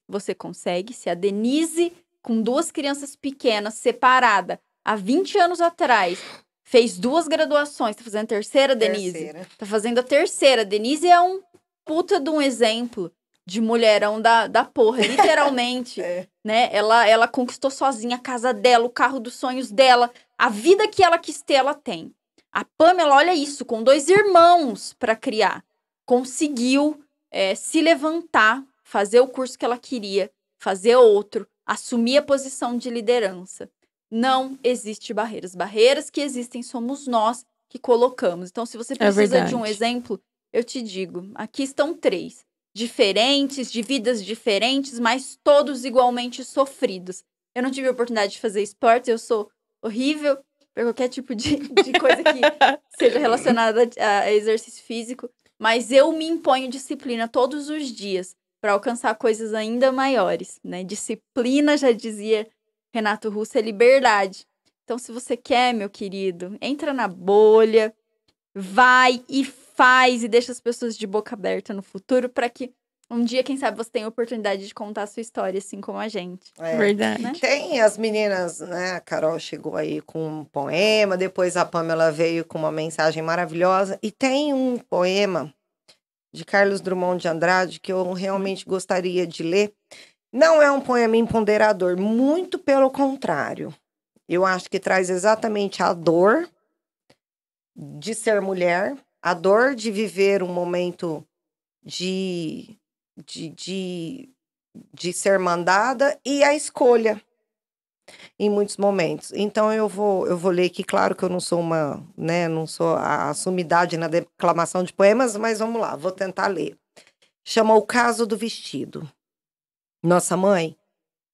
você consegue. Se a Denise, com 2 crianças pequenas, separada, há 20 anos atrás, fez 2 graduações, tá fazendo a terceira, Denise? Tá fazendo a terceira. Denise é um puta de um exemplo de mulherão da porra, literalmente. Né? Ela conquistou sozinha a casa dela, o carro dos sonhos dela, a vida que ela quis ter, ela tem. A Pamela, olha isso, com 2 irmãos para criar. Conseguiu se levantar, fazer o curso que ela queria, fazer outro, assumir a posição de liderança. Não existe barreiras. Barreiras que existem somos nós que colocamos. Então, se você precisa de um verdade. exemplo, eu te digo, aqui estão 3. Diferentes, de vidas diferentes, mas todos igualmente sofridos. Eu não tive a oportunidade de fazer esportes, eu sou horrível para qualquer tipo de coisa que seja relacionada a exercício físico, mas eu me imponho disciplina todos os dias para alcançar coisas ainda maiores, né? Disciplina, já dizia Renato Russo, é liberdade. Então, se você quer, meu querido, entra na bolha, vai e faz e deixa as pessoas de boca aberta no futuro para que um dia, quem sabe, você tenha a oportunidade de contar a sua história, assim como a gente. Verdade. Né? Tem as meninas, né? A Carol chegou aí com um poema, depois a Pamela veio com uma mensagem maravilhosa. E tem um poema de Carlos Drummond de Andrade que eu realmente gostaria de ler. Não é um poema empoderador, muito pelo contrário. Eu acho que traz exatamente a dor de ser mulher, a dor de viver um momento de ser mandada e a escolha em muitos momentos. Então eu vou ler aqui, claro que eu não sou uma, né, não sou a sumidade na declamação de poemas, mas vamos lá, vou tentar ler. Chama O Caso do Vestido. Nossa mãe,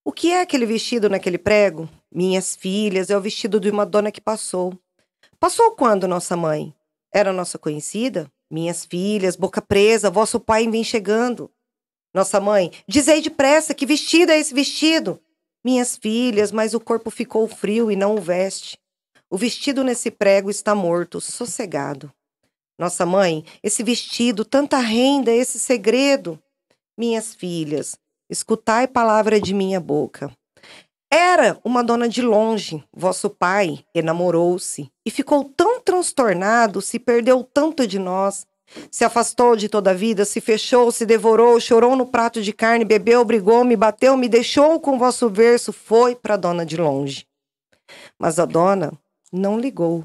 o que é aquele vestido naquele prego? Minhas filhas, é o vestido de uma dona que passou. Passou quando, nossa mãe? Era nossa conhecida? Minhas filhas, boca presa, vosso pai vem chegando. Nossa mãe, dizei depressa, que vestido é esse vestido? Minhas filhas, mas o corpo ficou frio e não o veste. O vestido nesse prego está morto, sossegado. Nossa mãe, esse vestido, tanta renda, esse segredo. Minhas filhas, escutai palavra de minha boca. Era uma dona de longe, vosso pai enamorou-se e ficou tão transtornado, se perdeu tanto de nós, se afastou de toda a vida, se fechou, se devorou, chorou no prato de carne, bebeu, brigou, me bateu, me deixou com vosso verso, foi para a dona de longe. Mas a dona não ligou.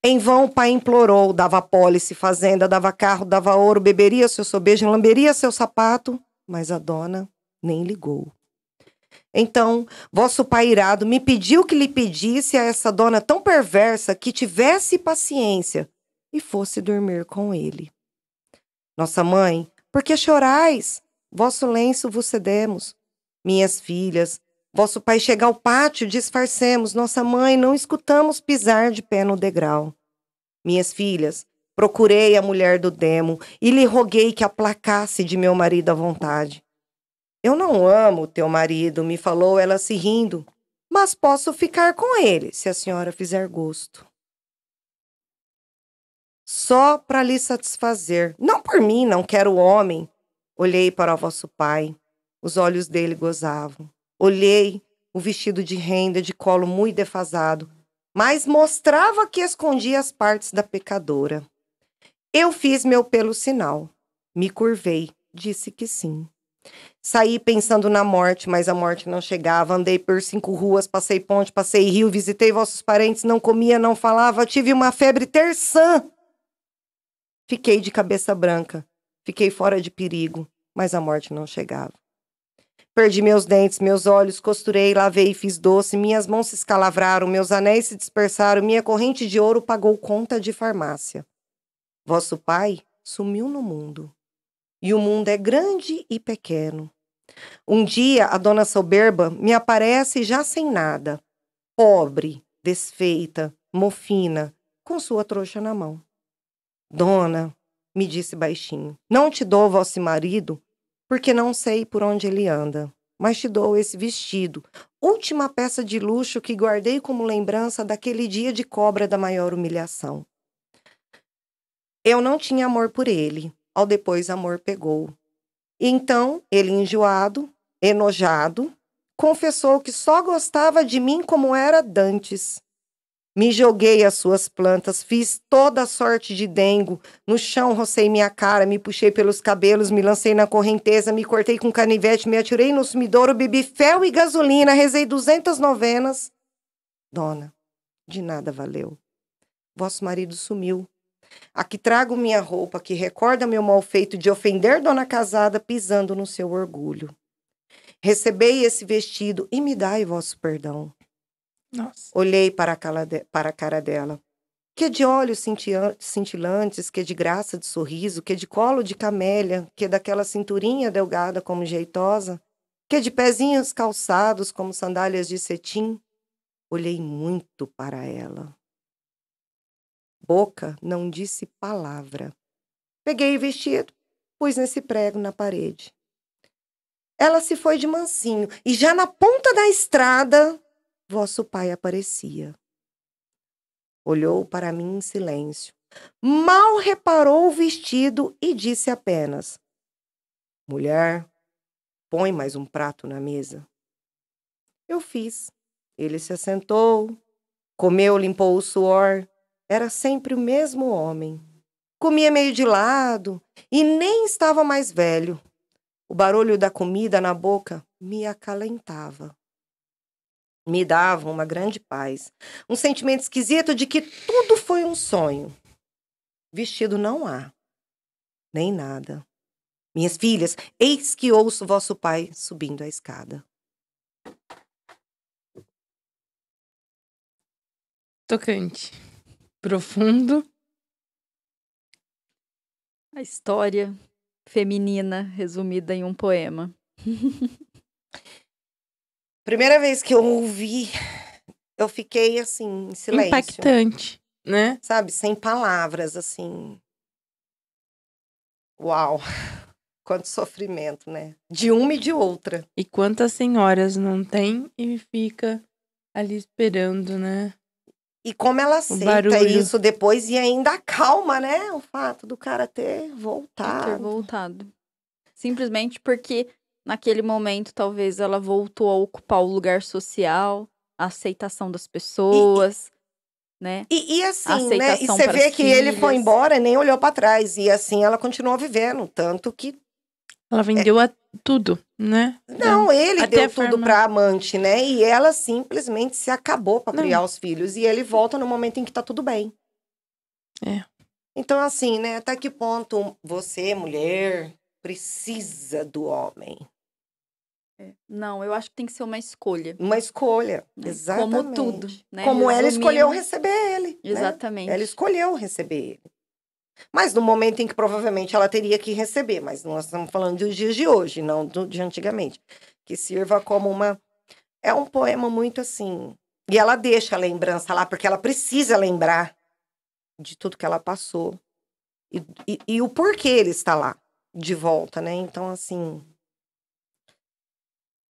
Em vão o pai implorou, dava pólice, fazenda, dava carro, dava ouro, beberia seu sobejo, lamberia seu sapato, mas a dona nem ligou. Então, vosso pai irado me pediu que lhe pedisse a essa dona tão perversa que tivesse paciência e fosse dormir com ele. Nossa mãe, por que chorais? Vosso lenço vos cedemos. Minhas filhas, vosso pai chega ao pátio, disfarcemos. Nossa mãe, não escutamos pisar de pé no degrau. Minhas filhas, procurei a mulher do demo e lhe roguei que aplacasse de meu marido à vontade. Eu não amo teu marido, me falou ela se rindo, mas posso ficar com ele, se a senhora fizer gosto. Só para lhe satisfazer, não por mim, não quero homem. Olhei para o vosso pai, os olhos dele gozavam. Olhei o vestido de renda, de colo muito defasado, mas mostrava que escondia as partes da pecadora. Eu fiz meu pelo sinal, me curvei, disse que sim. Saí pensando na morte, mas a morte não chegava. Andei por 5 ruas, passei ponte, passei rio, visitei vossos parentes, não comia, não falava, tive uma febre terçã. Fiquei de cabeça branca, fiquei fora de perigo, mas a morte não chegava. Perdi meus dentes, meus olhos, costurei, lavei e fiz doce, minhas mãos se escalavraram, meus anéis se dispersaram, minha corrente de ouro pagou conta de farmácia. Vosso pai sumiu no mundo, e o mundo é grande e pequeno. Um dia, a dona soberba me aparece já sem nada, pobre, desfeita, mofina, com sua trouxa na mão. Dona, me disse baixinho, não te dou vosso marido, porque não sei por onde ele anda, mas te dou esse vestido, última peça de luxo que guardei como lembrança daquele dia de cobra da maior humilhação. Eu não tinha amor por ele, ao depois amor pegou. E então, ele enjoado, enojado, confessou que só gostava de mim como era dantes. Me joguei às suas plantas, fiz toda a sorte de dengo, no chão rocei minha cara, me puxei pelos cabelos, me lancei na correnteza, me cortei com canivete, me atirei no sumidouro, bebi fel e gasolina, rezei 200 novenas. Dona, de nada valeu. Vosso marido sumiu. Aqui trago minha roupa, que recorda meu mal feito de ofender dona casada, pisando no seu orgulho. Recebei esse vestido e me dai vosso perdão. Nossa. Olhei para a cara dela. Que de olhos cintilantes, que de graça de sorriso, que de colo de camélia, que daquela cinturinha delgada como jeitosa, que de pezinhos calçados como sandálias de cetim. Olhei muito para ela. Boca não disse palavra. Peguei o vestido, pus nesse prego na parede. Ela se foi de mansinho, e já na ponta da estrada, vosso pai aparecia. Olhou para mim em silêncio. Mal reparou o vestido e disse apenas: mulher, põe mais um prato na mesa. Eu fiz. Ele se assentou, comeu, limpou o suor. Era sempre o mesmo homem. Comia meio de lado e nem estava mais velho. O barulho da comida na boca me acalentava. Me dava uma grande paz. Um sentimento esquisito de que tudo foi um sonho. Vestido não há, nem nada. Minhas filhas, eis que ouço vosso pai subindo a escada. Tocante. Profundo. A história feminina resumida em um poema. Primeira vez que eu ouvi, eu fiquei assim, em silêncio. Impactante, né? Sabe, sem palavras, assim. Uau! Quanto sofrimento, né? De uma e de outra. E quantas senhoras não tem e fica ali esperando, né? E como ela aceita barulho. isso depois e ainda acalma, né? O fato do cara ter voltado. Ter voltado. Simplesmente porque naquele momento talvez ela voltou a ocupar o lugar social, a aceitação das pessoas, né? E assim, A né? E aceitação você para vê as que ele foi filhas. embora e nem olhou pra trás. E assim ela continuou vivendo. Tanto que. Ela vendeu tudo, né? Não, ele Até deu a tudo forma- pra amante, né? E ela simplesmente se acabou pra Não. criar os filhos. E ele volta no momento em que tá tudo bem. É. Então, assim, né? Até que ponto você, mulher, precisa do homem? Não, eu acho que tem que ser uma escolha. Uma escolha. Né? Exatamente. Como tudo, né? Como ela Resumindo, escolheu receber ele. né? Exatamente. Ela escolheu receber ele. Mas no momento em que provavelmente ela teria que receber. Mas nós estamos falando dos dias de hoje, não de antigamente. Que sirva como uma... É um poema muito assim... E ela deixa a lembrança lá, porque ela precisa lembrar de tudo que ela passou. E o porquê ele está lá, de volta, né? Então, assim...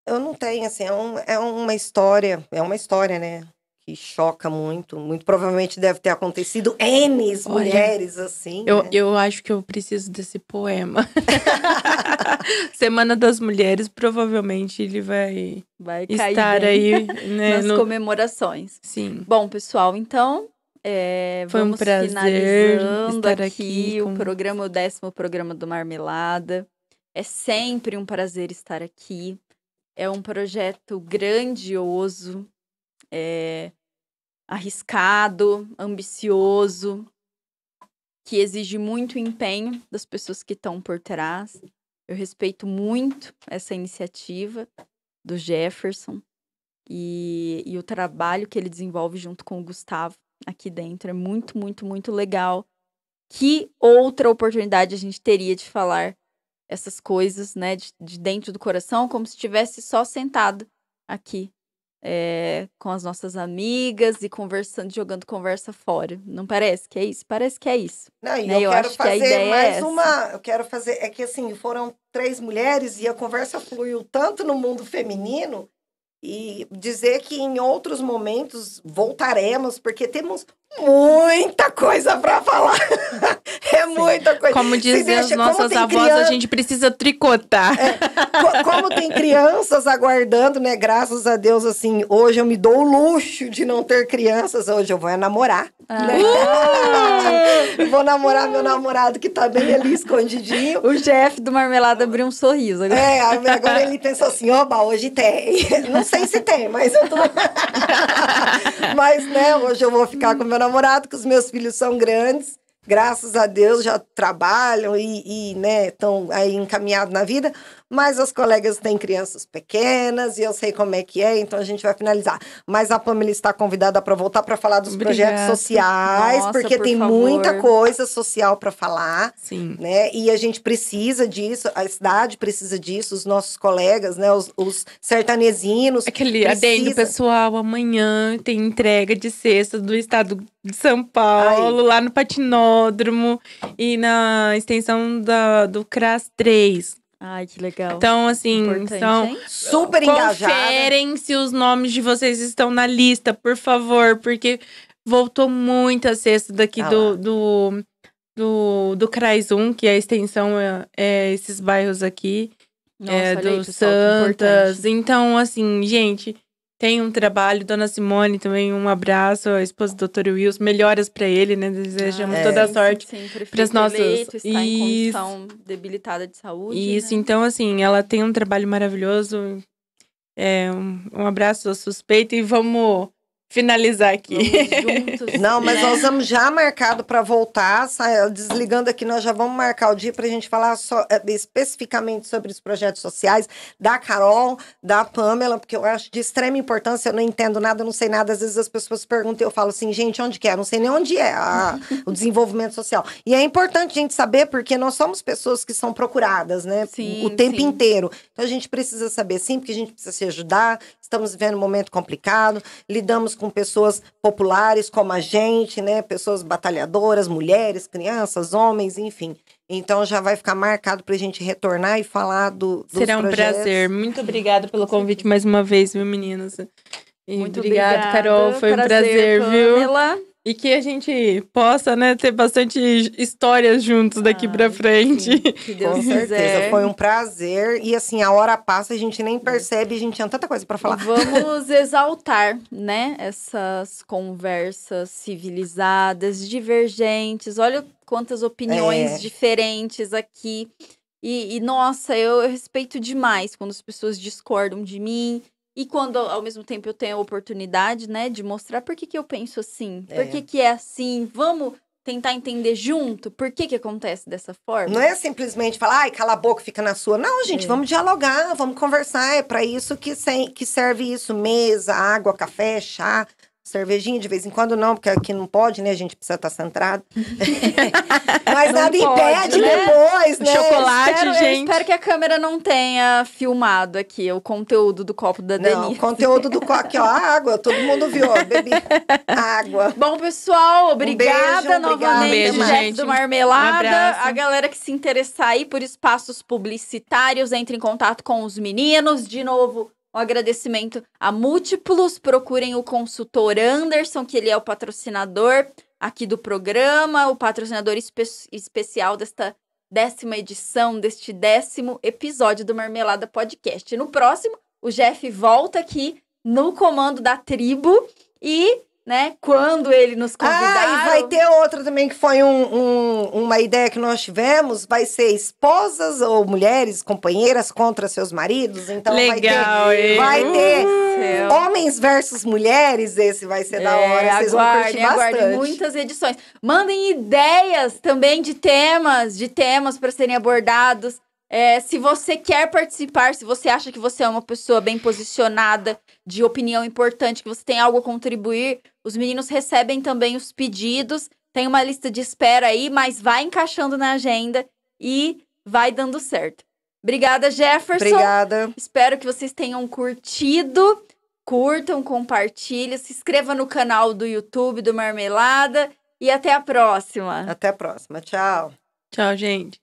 Eu não tenho, assim... É uma história, né? Que choca muito. Muito provavelmente deve ter acontecido N mulheres, assim, né? Eu acho que eu preciso desse poema. Semana das Mulheres, provavelmente ele vai cair estar bem aí, né? nas comemorações. Sim. Bom, pessoal, então... Foi um vamos prazer finalizando estar aqui com- o 10º programa do Marmelada. É sempre um prazer estar aqui. É um projeto grandioso, arriscado, ambicioso, que exige muito empenho das pessoas que estão por trás. Eu respeito muito essa iniciativa do Jefferson e o trabalho que ele desenvolve junto com o Gustavo aqui dentro. É muito, muito, muito legal. Que outra oportunidade a gente teria de falar essas coisas, né, de dentro do coração, como se estivesse só sentado aqui com as nossas amigas e conversando, jogando conversa fora. Não parece que é isso? Parece que é isso. Não, e Né? eu Eu quero acho que a fazer ideia é mais essa. uma... Eu quero fazer... É que, assim, foram 3 mulheres e a conversa fluiu tanto no mundo feminino e dizer que em outros momentos voltaremos, porque temos muita coisa para falar. É muita coisa. Como Se dizem as deixa- nossas tem avós, a gente precisa tricotar. Como tem crianças aguardando, né? Graças a Deus, assim, hoje eu me dou o luxo de não ter crianças. Hoje eu vou namorar. Né? Vou namorar meu namorado que tá bem ali escondidinho. O chefe do Marmelada abriu um sorriso. Agora ele pensou assim, oba, hoje tem. Não sei se tem, mas eu tô... Mas, né, hoje eu vou ficar com meu namorado, que os meus filhos são grandes. graças a Deus, já trabalham né, estão aí encaminhados na vida, mas as colegas têm crianças pequenas e eu sei como é que é, então a gente vai finalizar. Mas a Pamela está convidada para voltar para falar dos projetos sociais, Nossa, porque tem favor. muita coisa social para falar. Sim. Né? E a gente precisa disso, a cidade precisa disso, os nossos colegas, né? Os sertanezinos. Aquele adendo pessoal, amanhã tem entrega de cesta do estado de São Paulo, lá no Patinódromo e na extensão do CRAS 3. Ai, que legal. Então, assim, super engajada. Conferem se os nomes de vocês estão na lista, por favor, porque voltou muita cesta daqui do CRAS 1, que a extensão é esses bairros aqui. Nossa, do Santas. Então, assim, gente, tem um trabalho. Dona Simone também, um abraço. A esposa do Dr. Wilson, melhoras pra ele, né? Desejamos toda a sorte para as nossas. Eleito, está em condição debilitada de saúde. Isso, né? Então, assim, ela tem um trabalho maravilhoso. Um abraço suspeito e vamos finalizar aqui. Vamos juntos, Não, mas né? nós vamos já marcado para voltar. Desligando aqui, nós já vamos marcar o dia para a gente falar especificamente sobre os projetos sociais da Carol, da Pamela, porque eu acho de extrema importância. Eu não entendo nada, não sei nada. Às vezes as pessoas perguntam e eu falo assim, gente, onde que é? Eu não sei nem onde é o desenvolvimento social. E é importante a gente saber, porque nós somos pessoas que são procuradas, né? Sim, o tempo sim. inteiro. Então a gente precisa saber, sim, porque a gente precisa se ajudar. Estamos vivendo um momento complicado, lidamos com pessoas populares como a gente, né? Pessoas batalhadoras, mulheres, crianças, homens, enfim. Então já vai ficar marcado para a gente retornar e falar dos Será um projetos. prazer. Muito obrigada pelo convite mais uma vez, viu, meninas? E Muito obrigada, Carol. Foi um prazer, Pamela. viu? E que a gente possa, né, ter bastante histórias juntos daqui pra frente. Sim, que Deus Com certeza, quiser. foi um prazer. E assim, a hora passa, a gente nem percebe, a gente tinha tanta coisa para falar. Vamos exaltar, né, essas conversas civilizadas, divergentes. Olha quantas opiniões diferentes aqui. E nossa, eu respeito demais quando as pessoas discordam de mim. E quando, ao mesmo tempo, eu tenho a oportunidade, né, de mostrar por que eu penso assim. Por que é assim. Vamos tentar entender junto por que acontece dessa forma. Não é simplesmente falar, ai, cala a boca, fica na sua. Não, gente, vamos dialogar, vamos conversar. É para isso que serve isso. Mesa, água, café, chá, cervejinha de vez em quando não, porque aqui não pode, né? A gente precisa estar centrado. Mas Não nada pode, impede né? depois, né? Chocolate, Eu gente. espero que a câmera não tenha filmado aqui o conteúdo do copo da Não, Denise. o conteúdo do copo aqui, ó, a água. Todo mundo viu, ó, bebi água. Bom, pessoal, obrigada beijo, novamente, Um beijo, Jeff gente. do Um Marmelada. abraço. A galera que se interessar aí por espaços publicitários, entre em contato com os meninos. De novo, um agradecimento a Múltiplos. Procurem o consultor Anderson, que ele é o patrocinador aqui do programa, o patrocinador especial desta 10ª edição, deste 10º episódio do Marmelada Podcast. No próximo, o Jeff volta aqui no comando da tribo e, né, quando ele nos convidar... E vai ter outra também, que foi uma ideia que nós tivemos, vai ser esposas ou mulheres, companheiras contra seus maridos, então Legal, vai ter céu. homens versus mulheres, esse vai ser da hora, vocês vão curtir aguardem bastante. muitas edições. Mandem ideias também de temas para serem abordados. Se você quer participar, se você acha que você é uma pessoa bem posicionada, de opinião importante, que você tem algo a contribuir, os meninos recebem também os pedidos. Tem uma lista de espera aí, mas vai encaixando na agenda e vai dando certo. Obrigada, Jefferson. Obrigada. Espero que vocês tenham curtido. Curtam, compartilhem, se inscreva no canal do YouTube do Marmelada e até a próxima. Até a próxima. Tchau. Tchau, gente.